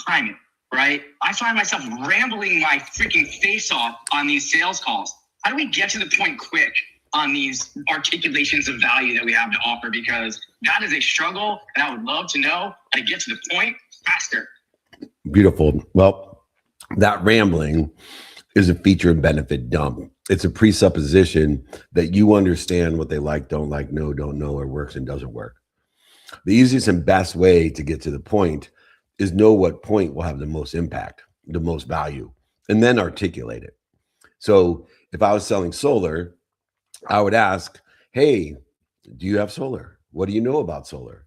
timing, right? I find myself rambling my freaking face off on these sales calls. How do we get to the point quick on these articulations of value that we have to offer? Because that is a struggle, and I would love to know how to get to the point faster. Beautiful. Well, that rambling is a feature and benefit dump. It's a presupposition that you understand what they like, don't like, know, don't know, or works and doesn't work. The easiest and best way to get to the point is know what point will have the most impact, the most value, and then articulate it. So if I was selling solar, I would ask, hey, do you have solar? What do you know about solar?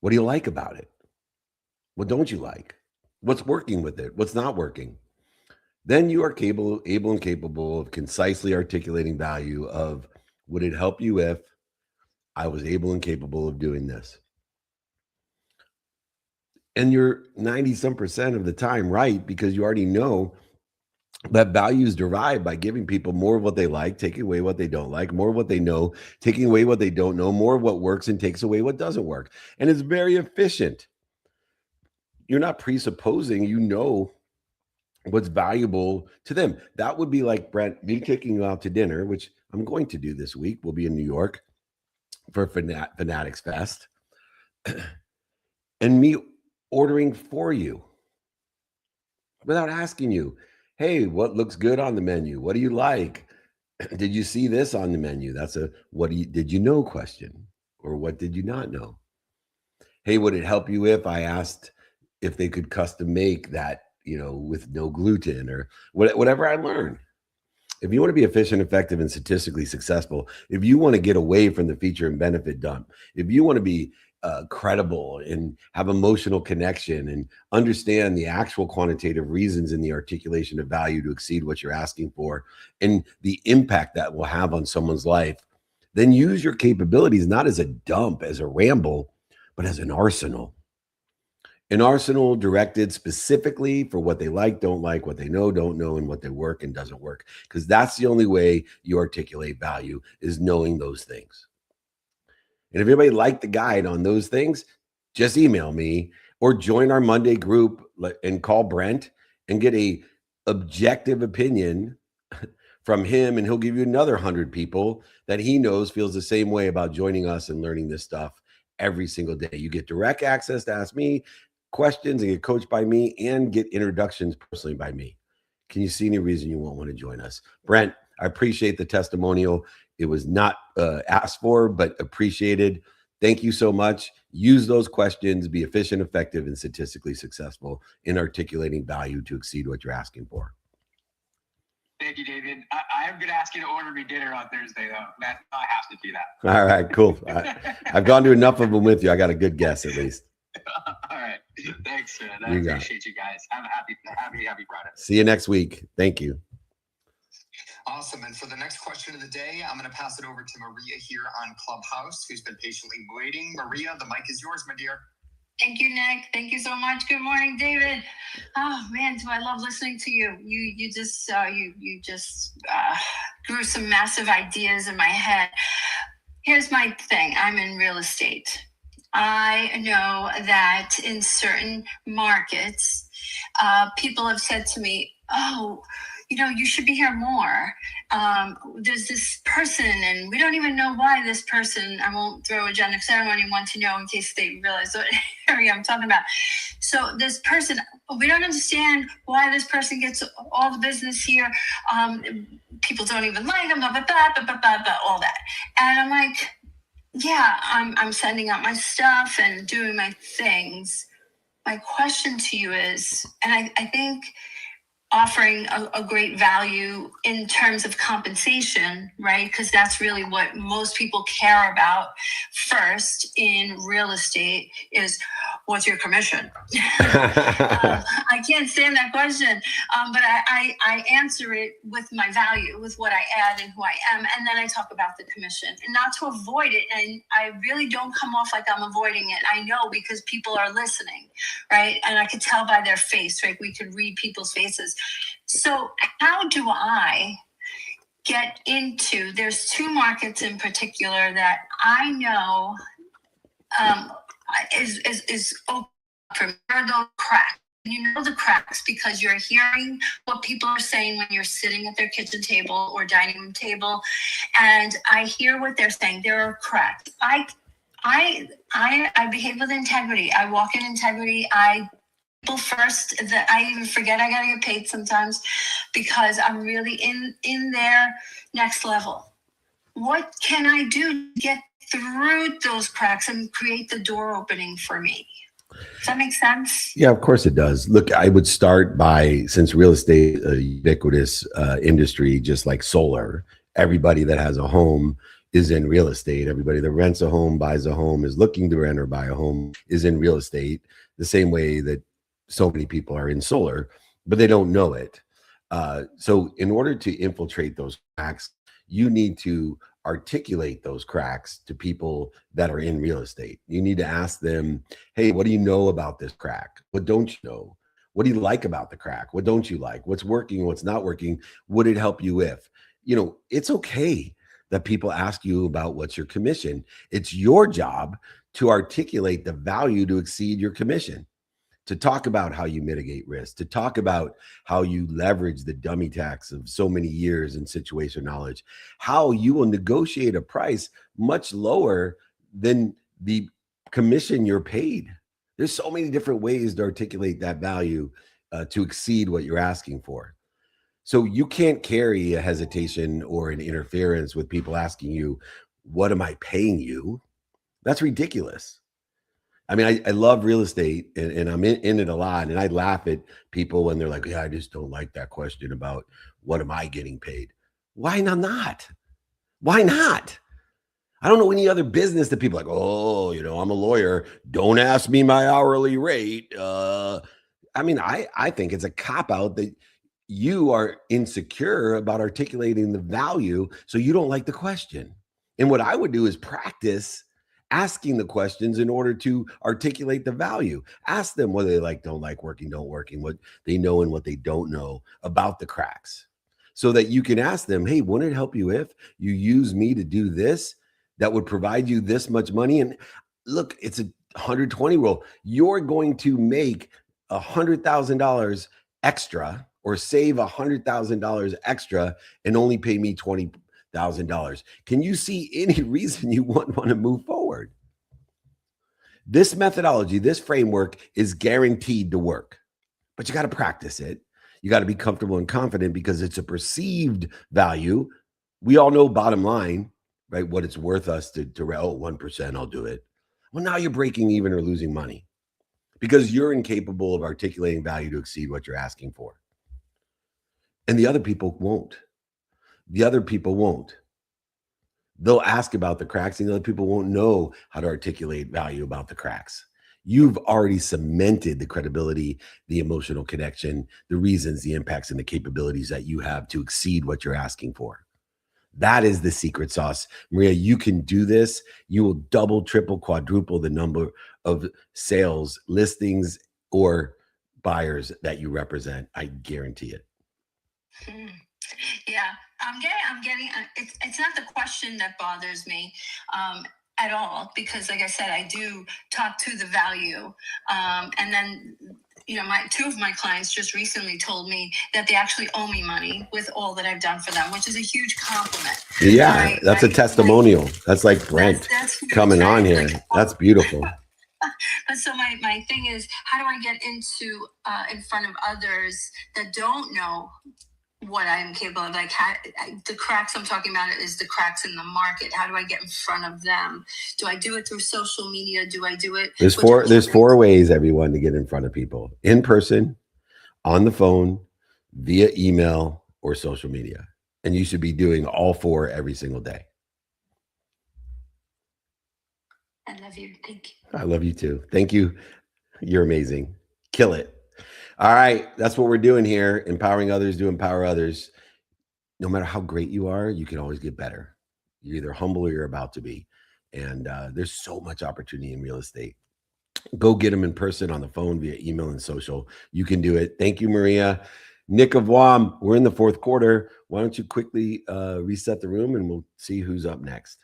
What do you like about it? What don't you like? What's working with it? What's not working? Then you are able and capable of concisely articulating value of, would it help you if I was able and capable of doing this? And you're 90% of the time right, because you already know that value is derived by giving people more of what they like, taking away what they don't like, more of what they know, taking away what they don't know, more of what works and takes away what doesn't work. And it's very efficient. You're not presupposing you know what's valuable to them. That would be like, Brent, me taking you out to dinner, which I'm going to do this week. We'll be in New York. for Fanatics Fest, and me ordering for you without asking you, hey, what looks good on the menu? What do you like? Did you see this on the menu? That's a did you know question, or what did you not know? Hey, would it help you if I asked if they could custom make that, with no gluten, or whatever I learned? If you want to be efficient, effective, and statistically successful, if you want to get away from the feature and benefit dump, if you want to be credible and have emotional connection and understand the actual quantitative reasons in the articulation of value to exceed what you're asking for and the impact that will have on someone's life, then use your capabilities not as a dump, as a ramble, but as an arsenal. An arsenal directed specifically for what they like, don't like, what they know, don't know, and what they work and doesn't work. Because that's the only way you articulate value, is knowing those things. And if anybody liked the guide on those things, just email me or join our Monday group and call Brent and get a objective opinion from him, and he'll give you another 100 people that he knows feels the same way about joining us and learning this stuff every single day. You get direct access to ask me questions and get coached by me and get introductions personally by me. Can you see any reason you won't want to join us? Brent, I appreciate the testimonial. It was not asked for, but appreciated. Thank you so much. Use those questions, be efficient, effective, and statistically successful in articulating value to exceed what you're asking for. Thank you, David. I'm going to ask you to order me dinner on Thursday, though. I have to do that. All right, cool. I've gone to enough of them with you. I got a good guess at least. All right. Thanks, man. I appreciate you guys. Have a happy Friday. See you next week. Thank you. Awesome. And for the next question of the day, I'm going to pass it over to Maria here on Clubhouse, who's been patiently waiting. Maria, the mic is yours, my dear. Thank you, Nick. Thank you so much. Good morning, David. Oh man, do I love listening to you. You just grew some massive ideas in my head. Here's my thing. I'm in real estate. I know that in certain markets, people have said to me, oh, you should be here more. There's this person, and we don't even know why this person, I won't throw a gender ceremony, want to know in case they realize what area I'm talking about. So this person, we don't understand why this person gets all the business here. People don't even like them, all that. And I'm like, yeah, I'm sending out my stuff and doing my things. My question to you is, and I think offering a great value in terms of compensation, right? Because that's really what most people care about first in real estate is, what's your commission? I can't stand that question, but I answer it with my value, with what I add and who I am, and then I talk about the commission. And not to avoid it, and I really don't come off like I'm avoiding it. I know, because people are listening, right? And I could tell by their face, right? We could read people's faces. So how do I get into, there's two markets in particular that I know is open for those cracks. You know the cracks because you're hearing what people are saying when you're sitting at their kitchen table or dining room table, and I hear what they're saying. There are cracks. I behave with integrity. I walk in integrity. People first, that I even forget I gotta get paid sometimes because I'm really in their next level. What can I do to get through those cracks and create the door opening for me? Does that make sense? Yeah, of course it does. Look, I would start by, since real estate is a ubiquitous industry, just like solar, everybody that has a home is in real estate. Everybody that rents a home, buys a home, is looking to rent or buy a home is in real estate, the same way that so many people are in solar, but they don't know it. So in order to infiltrate those cracks, you need to articulate those cracks to people that are in real estate. You need to ask them, hey, what do you know about this crack? What don't you know? What do you like about the crack? What don't you like? What's working? What's not working? Would it help you if? It's okay that people ask you about what's your commission. It's your job to articulate the value to exceed your commission. to talk about how you mitigate risk, to talk about how you leverage the dummy tax of so many years in situational knowledge, how you will negotiate a price much lower than the commission you're paid. There's so many different ways to articulate that value to exceed what you're asking for. So you can't carry a hesitation or an interference with people asking you, what am I paying you? That's ridiculous. I mean, I love real estate and I'm in it a lot. And I laugh at people when they're like, yeah, I just don't like that question about what am I getting paid? Why not? Why not? I don't know any other business that people are like, oh, you know, I'm a lawyer. Don't ask me my hourly rate. I mean, I think it's a cop-out that you are insecure about articulating the value, so you don't like the question. And what I would do is practice asking the questions in order to articulate the value. Ask them whether they like, don't like, working, don't working, what they know and what they don't know about the cracks, so that you can ask them, hey, wouldn't it help you if you use me to do this that would provide you this much money? And look, it's a 120 rule. You're going to make $100,000 extra or save $100,000 extra and only pay me $20,000. Can you see any reason you wouldn't want to move forward? This methodology, this framework is guaranteed to work, but you got to practice it. You got to be comfortable and confident because it's a perceived value. We all know bottom line, right? What it's worth us to 1%, I'll do it. Well, now you're breaking even or losing money because you're incapable of articulating value to exceed what you're asking for. And the other people won't. The other people won't. They'll ask about the cracks and the other people won't know how to articulate value about the cracks. You've already cemented the credibility, the emotional connection, the reasons, the impacts, and the capabilities that you have to exceed what you're asking for. That is the secret sauce. Maria, you can do this. You will double, triple, quadruple the number of sales, listings, or buyers that you represent. I guarantee it. Yeah, I'm getting, it's not the question that bothers me at all, because like I said, I do talk to the value. And then, you know, two of my clients just recently told me that they actually owe me money with all that I've done for them, which is a huge compliment. Yeah, that's a testimonial. That's like Brent coming on here. That's beautiful. But so my thing is, how do I get into in front of others that don't know what I'm capable of? Like the cracks I'm talking about is the cracks in the market. How do I get in front of them? Do I do it through social media? Do I do it? There's four ways, everyone, to get in front of people: in person, on the phone, via email, or social media. And you should be doing all four every single day. I love you. Thank you. I love you too. Thank you. You're amazing. Kill it. All right. That's what we're doing here. Empowering others to empower others. No matter how great you are, you can always get better. You're either humble or you're about to be. And there's so much opportunity in real estate. Go get them in person, on the phone, via email and social. You can do it. Thank you, Maria. Nick of WAM, we're in the fourth quarter. Why don't you quickly reset the room and we'll see who's up next.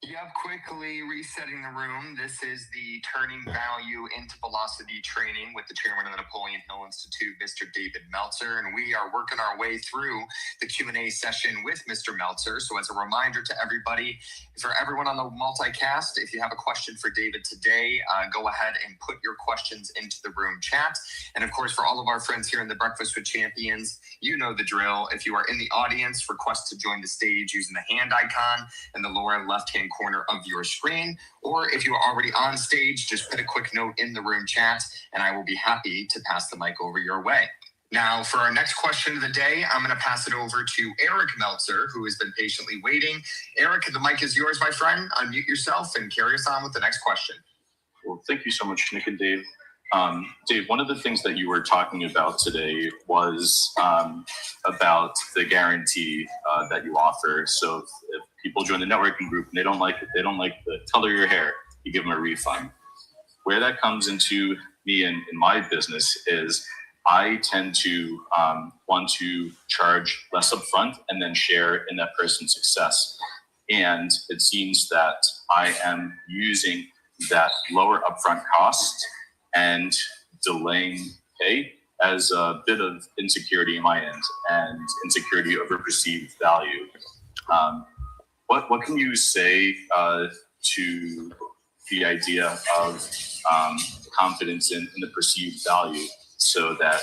Yeah, quickly resetting the room. This is the Turning Value into Velocity training with the chairman of the Napoleon Hill Institute, Mr. David Meltzer. And we are working our way through the Q&A session with Mr. Meltzer. So as a reminder to everybody, for everyone on the multicast, if you have a question for David today, go ahead and put your questions into the room chat. And of course, for all of our friends here in the Breakfast with Champions, you know the drill. If you are in the audience, request to join the stage using the hand icon in the lower left-hand corner of your screen, or if you are already on stage, just put a quick note in the room chat and I will be happy to pass the mic over your way. Now, for our next question of the day, I'm going to pass it over to Eric Meltzer, who has been patiently waiting. Eric, the mic is yours, my friend. Unmute yourself and carry us on with the next question. Well, thank you so much, Nick and Dave. Dave, one of the things that you were talking about today was about the guarantee that you offer. So if people join the networking group and they don't like the color of your hair, you give them a refund. Where that comes into me in my business is I tend to want to charge less upfront and then share in that person's success. And it seems that I am using that lower upfront cost and delaying pay as a bit of insecurity in my end and insecurity over perceived value. What can you say to the idea of confidence in the perceived value so that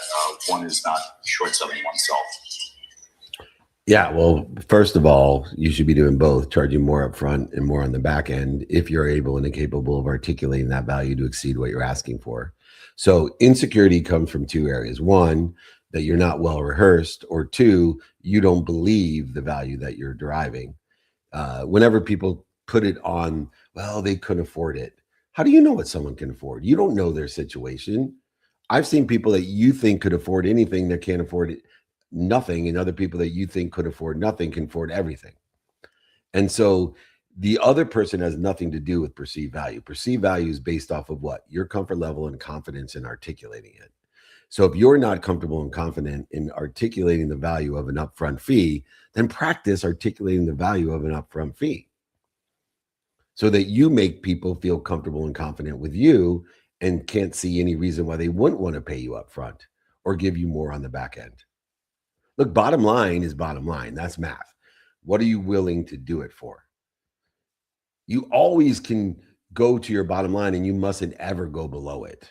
one is not short selling oneself? Yeah, well, first of all, you should be doing both, charging more upfront and more on the back end if you're able and capable of articulating that value to exceed what you're asking for. So insecurity comes from two areas. One, that you're not well rehearsed, or two, you don't believe the value that you're deriving. Whenever people put it on, well, they couldn't afford it. How do you know what someone can afford? You don't know their situation. I've seen people that you think could afford anything that can't afford it. Nothing, and other people that you think could afford nothing can afford everything. And so the other person has nothing to do with perceived value. Perceived value is based off of what? Your comfort level and confidence in articulating it. So if you're not comfortable and confident in articulating the value of an upfront fee, then practice articulating the value of an upfront fee so that you make people feel comfortable and confident with you and can't see any reason why they wouldn't want to pay you upfront or give you more on the back end. Look, bottom line is bottom line. That's math. What are you willing to do it for? You always can go to your bottom line and you mustn't ever go below it.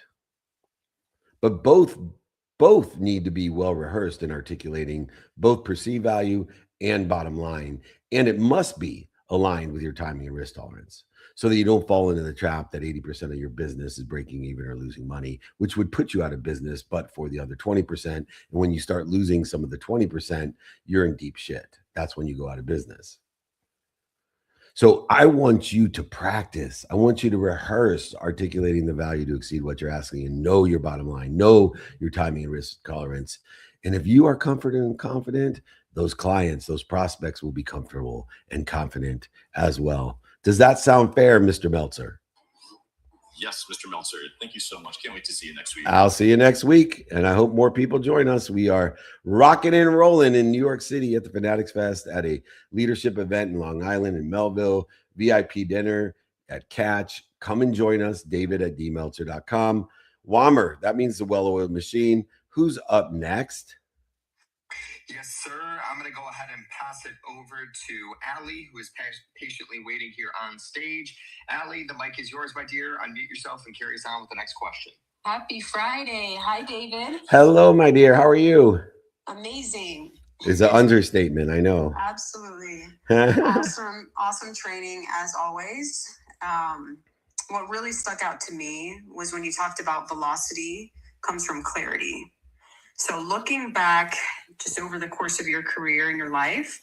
But both need to be well rehearsed in articulating both perceived value and bottom line. And it must be aligned with your timing and risk tolerance so that you don't fall into the trap that 80% of your business is breaking even or losing money, which would put you out of business, but for the other 20%. And when you start losing some of the 20%, you're in deep shit. That's when you go out of business. So I want you to practice. I want you to rehearse articulating the value to exceed what you're asking and know your bottom line, know your timing and risk tolerance. And if you are comfortable and confident, those clients, those prospects will be comfortable and confident as well. Does that sound fair, Mr. Meltzer? Yes, Mr. Meltzer. Thank you so much. Can't wait to see you next week. I'll see you next week, and I hope more people join us. We are rocking and rolling in New York City at the Fanatics Fest, at a leadership event in Long Island and Melville, VIP dinner at Catch. Come and join us, david@dmeltzer.com. Wammer, that means the well-oiled machine. Who's up next? Yes, sir. I'm going to go ahead and pass it over to Allie, who is patiently waiting here on stage. Allie, the mic is yours, my dear. Unmute yourself and carry us on with the next question. Happy Friday. Hi, David. Hello, my dear. How are you? Amazing. It's an understatement, I know. Absolutely. Awesome training as always. What really stuck out to me was when you talked about velocity comes from clarity. So looking back just over the course of your career and your life,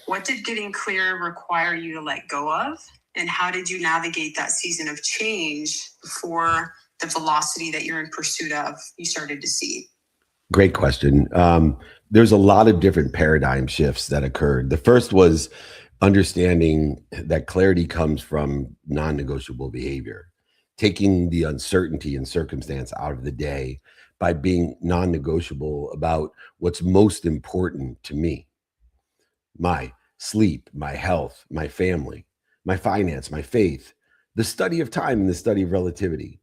what did getting clear require you to let go of? And how did you navigate that season of change before the velocity that you're in pursuit of you started to see? Great question. There's a lot of different paradigm shifts that occurred. The first was understanding that clarity comes from non-negotiable behavior, taking the uncertainty and circumstance out of the day by being non-negotiable about what's most important to me. My sleep, my health, my family, my finance, my faith, the study of time and the study of relativity.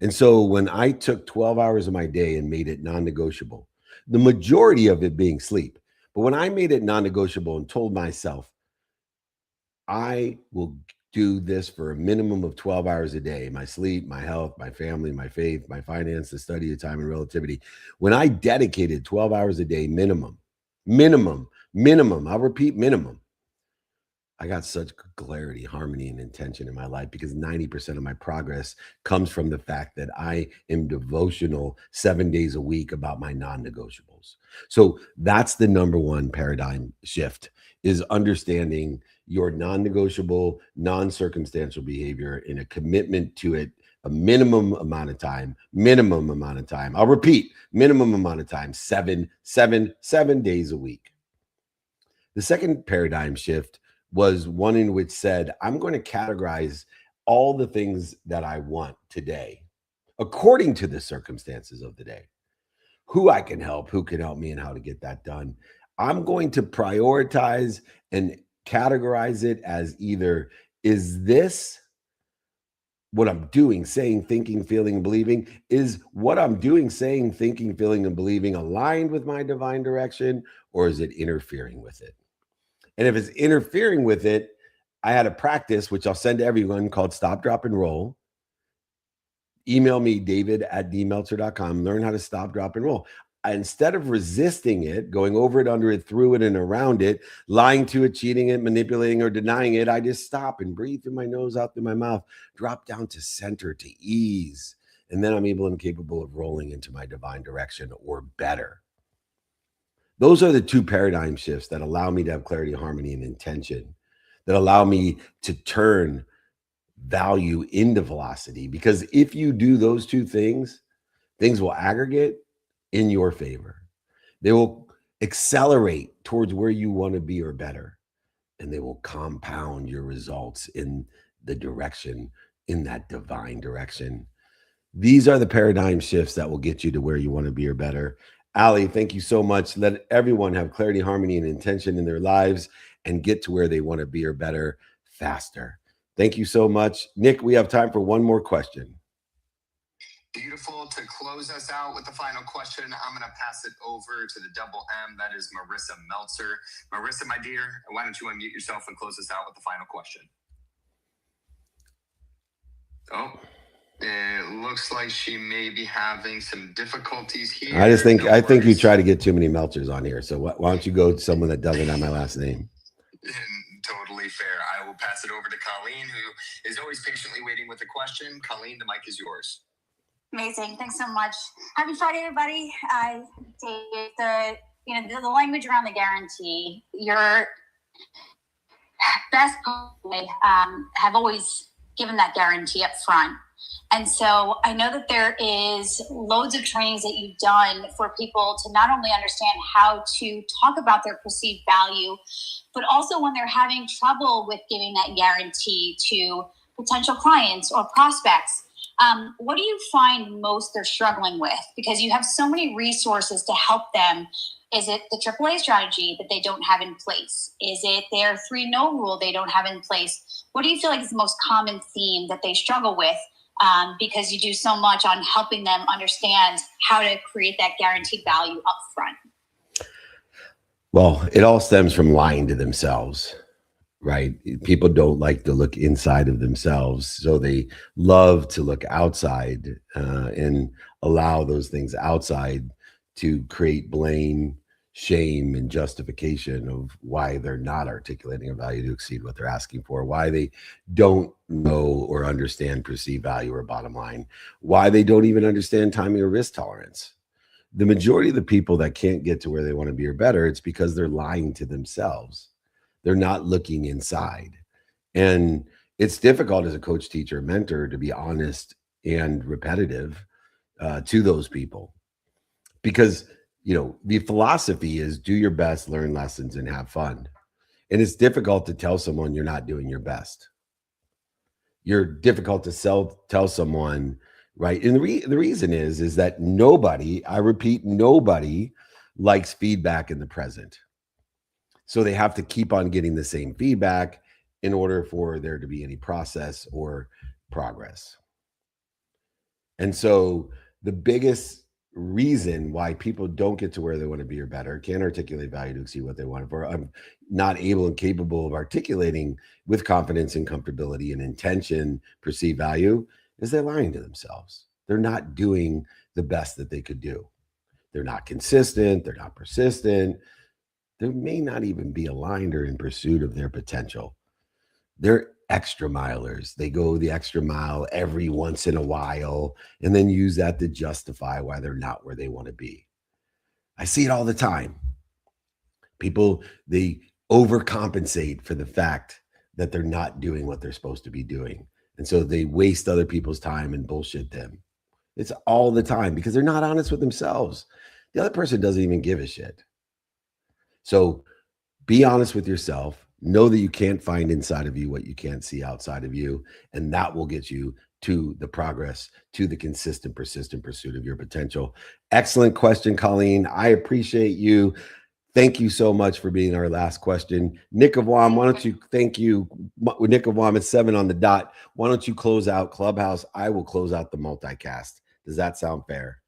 And so when I took 12 hours of my day and made it non-negotiable, the majority of it being sleep, but when I made it non-negotiable and told myself, I will do this for a minimum of 12 hours a day, my sleep, my health, my family, my faith, my finance, the study of time and relativity. When I dedicated 12 hours a day minimum, I'll repeat minimum, I got such clarity, harmony, and intention in my life because 90% of my progress comes from the fact that I am devotional 7 days a week about my non-negotiables. So that's the number one paradigm shift, is understanding your non-negotiable, non-circumstantial behavior in a commitment to it, a minimum amount of time. I'll repeat, minimum amount of time, 7 days a week. The second paradigm shift was one in which said, I'm going to categorize all the things that I want today according to the circumstances of the day, who I can help, who can help me, and how to get that done. I'm going to prioritize and categorize it as either, is this what I'm doing, saying, thinking, feeling, and believing, is what I'm doing, saying, thinking, feeling, and believing aligned with my divine direction, or is it interfering with it? And if it's interfering with it, I had a practice, which I'll send to everyone, called Stop, Drop, and Roll. Email me, david@dmeltzer.com. Learn how to stop, drop, and roll. Instead of resisting it, going over it, under it, through it, and around it, lying to it, cheating it, manipulating, or denying it, I just stop and breathe through my nose, out through my mouth, drop down to center, to ease. And then I'm able and capable of rolling into my divine direction, or better. Those are the two paradigm shifts that allow me to have clarity, harmony, and intention, that allow me to turn value into velocity. Because if you do those two things, things will aggregate in your favor. They will accelerate towards where you want to be or better, and they will compound your results in the direction, in that divine direction. These are the paradigm shifts that will get you to where you want to be or better. Ali, thank you so much. Let everyone have clarity, harmony, and intention in their lives and get to where they want to be or better faster. Thank you so much. Nick, we have time for one more question. Beautiful. To close us out with the final question, I'm going to pass it over to the double M. That is Marissa Meltzer. Marissa, my dear, why don't you unmute yourself and close us out with the final question? Oh, it looks like she may be having some difficulties here. I think you try to get too many Meltzers on here. So why don't you go to someone that doesn't have my last name? Totally fair. I will pass it over to Colleen, who is always patiently waiting with the question. Colleen, the mic is yours. Amazing. Thanks so much. Happy Friday, everybody. The language around the guarantee, your best have always given that guarantee up front. And so I know that there is loads of trainings that you've done for people to not only understand how to talk about their perceived value, but also when they're having trouble with giving that guarantee to potential clients or prospects. What do you find most they're struggling with? Because you have so many resources to help them. Is it the AAA strategy that they don't have in place? Is it their 3-no rule they don't have in place? What do you feel like is the most common theme that they struggle with? Because you do so much on helping them understand how to create that guaranteed value up front. Well, it all stems from lying to themselves, right? People don't like to look inside of themselves, so they love to look outside and allow those things outside to create blame, shame, and justification of why they're not articulating a value to exceed what they're asking for, why they don't know or understand perceived value or bottom line, why they don't even understand timing or risk tolerance. The majority of the people that can't get to where they want to be or better, it's because they're lying to themselves. They're not looking inside. And it's difficult as a coach, teacher, mentor to be honest and repetitive to those people, because the philosophy is do your best, learn lessons, and have fun. And it's difficult to tell someone you're not doing your best. You're difficult to tell someone, right? And the reason is that nobody, I repeat, nobody likes feedback in the present. So they have to keep on getting the same feedback in order for there to be any process or progress. And so the biggest reason why people don't get to where they want to be or better, can't articulate value to exceed what they want for, I'm not able and capable of articulating with confidence and comfortability and intention perceived value, is they're lying to themselves. They're not doing the best that they could do. They're not consistent. They're not persistent. They may not even be aligned or in pursuit of their potential. They're extra milers. They go the extra mile every once in a while and then use that to justify why they're not where they want to be. I see it all the time. People, they overcompensate for the fact that they're not doing what they're supposed to be doing. And so they waste other people's time and bullshit them. It's all the time because they're not honest with themselves. The other person doesn't even give a shit. So be honest with yourself. Know that you can't find inside of you what you can't see outside of you. And that will get you to the progress, to the consistent, persistent pursuit of your potential. Excellent question, Colleen. I appreciate you. Thank you so much for being our last question. Nick of Wam, why don't you, thank you. Nick of Wam, it's 7 on the dot. Why don't you close out Clubhouse? I will close out the multicast. Does that sound fair?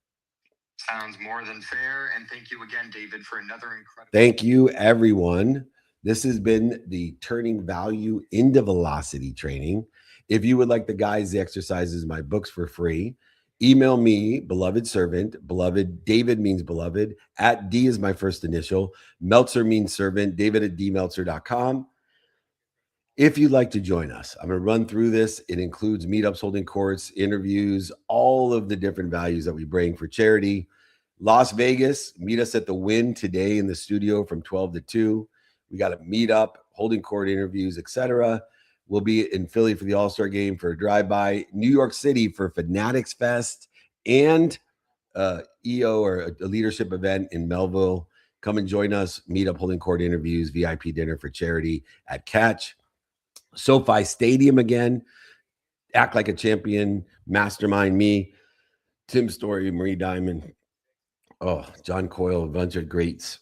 Sounds more than fair. And thank you again, David, for another incredible. Thank you, everyone. This has been the Turning Value into Velocity training. If you would like the guides, the exercises, my books for free, email me, beloved servant. Beloved, David means beloved. At D is my first initial. Meltzer means servant. David at dmeltzer.com. If you'd like to join us, I'm going to run through this. It includes meetups, holding courts, interviews, all of the different values that we bring for charity. Las Vegas, meet us at the Wynn today in the studio from 12 to 2. We got a meetup, holding court interviews, etc. We'll be in Philly for the All-Star game for a drive-by, New York City for Fanatics Fest, and EO or a leadership event in Melville. Come and join us. Meetup, holding court interviews, VIP dinner for charity at Catch. SoFi Stadium again. Act Like a Champion, Mastermind Me, Tim Story, Marie Diamond, John Coyle, a bunch of greats.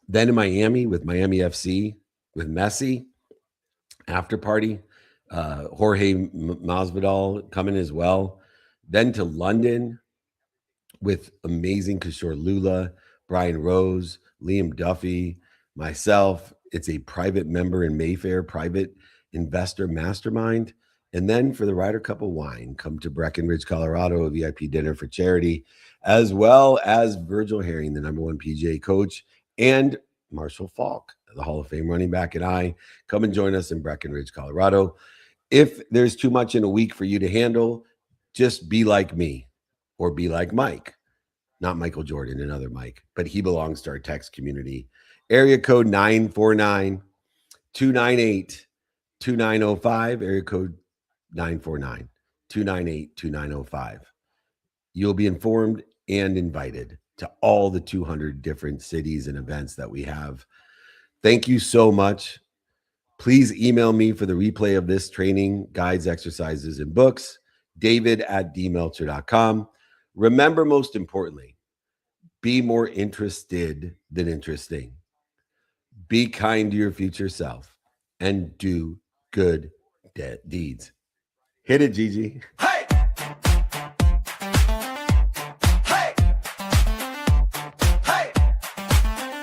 Then in Miami with Miami FC, with Messi, after party, Jorge Masvidal coming as well. Then to London with amazing Kishore Lula, Brian Rose, Liam Duffy, myself. It's a private member in Mayfair, private investor mastermind. And then for the Ryder Cup of Wine, come to Breckenridge, Colorado, a VIP dinner for charity, as well as Virgil Herring, the #1 PGA coach, and Marshall Falk, the Hall of Fame running back, and I. Come and join us in Breckenridge, Colorado. If there's too much in a week for you to handle, just be like me or be like Mike. Not Michael Jordan, another Mike, but he belongs to our text community. Area code 949-298-2905. Area code 949-298-2905. You'll be informed and invited to all the 200 different cities and events that we have. Thank you so much. Please email me for the replay of this training, guides, exercises, and books, David at dmeltzer.com. Remember, most importantly, be more interested than interesting. Be kind to your future self and do good deeds. Hit it, Gigi. Hey! Hey! Hey!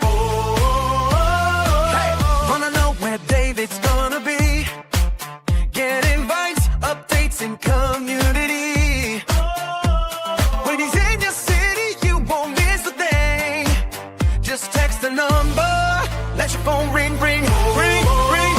Oh, hey! Wanna know where David's gonna be? Get invites, updates, and community. When he's in your city, you won't miss a thing. Just text the number, let your phone ring, ring, ring, ring, ring.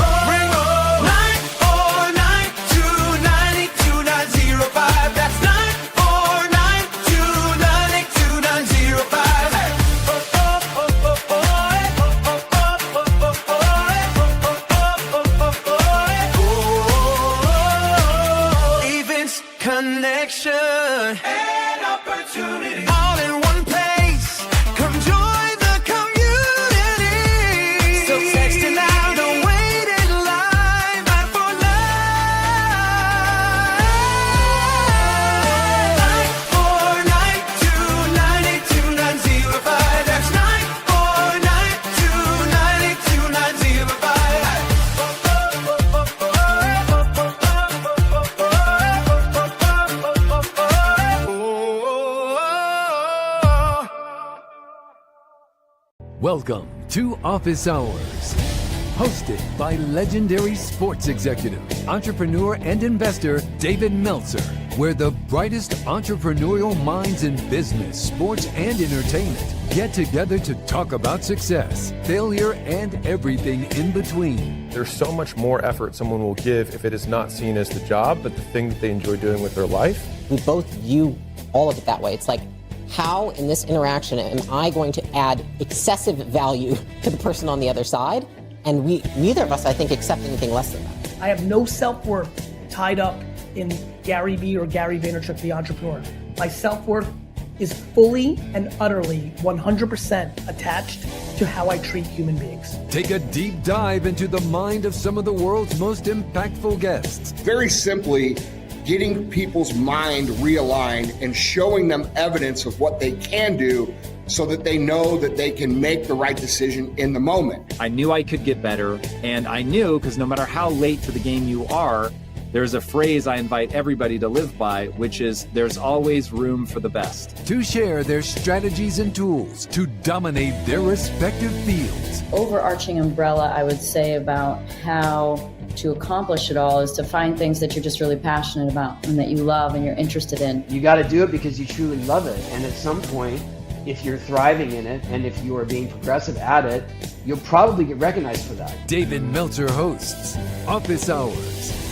949-298-2905. That's 949-298-2905. Events, connection, and opportunity. All in one place. Come join the community. So text it now, don't wait in line. Not for life. 949-298-2905. That's 949-298-2905. Welcome to Office Hours, hosted by legendary sports executive, entrepreneur, and investor David Meltzer, where the brightest entrepreneurial minds in business, sports, and entertainment get together to talk about success, failure, and everything in between. There's so much more effort someone will give if it is not seen as the job, but the thing that they enjoy doing with their life. We both view all of it that way. It's like, how in this interaction am I going to add excessive value to the person on the other side? And neither of us, I think, accept anything less than that. I have no self-worth tied up in Gary Vee or Gary Vaynerchuk, the entrepreneur. My self-worth is fully and utterly 100% attached to how I treat human beings. Take a deep dive into the mind of some of the world's most impactful guests. Very simply, getting people's mind realigned and showing them evidence of what they can do so that they know that they can make the right decision in the moment. I knew I could get better, and I knew because no matter how late to the game you are, there's a phrase I invite everybody to live by, which is there's always room for the best. To share their strategies and tools to dominate their respective fields. Overarching umbrella, I would say about how to accomplish it all is to find things that you're just really passionate about and that you love and you're interested in. You got to do it because you truly love it. And at some point, if you're thriving in it and if you are being progressive at it, you'll probably get recognized for that. David Meltzer hosts Office Hours.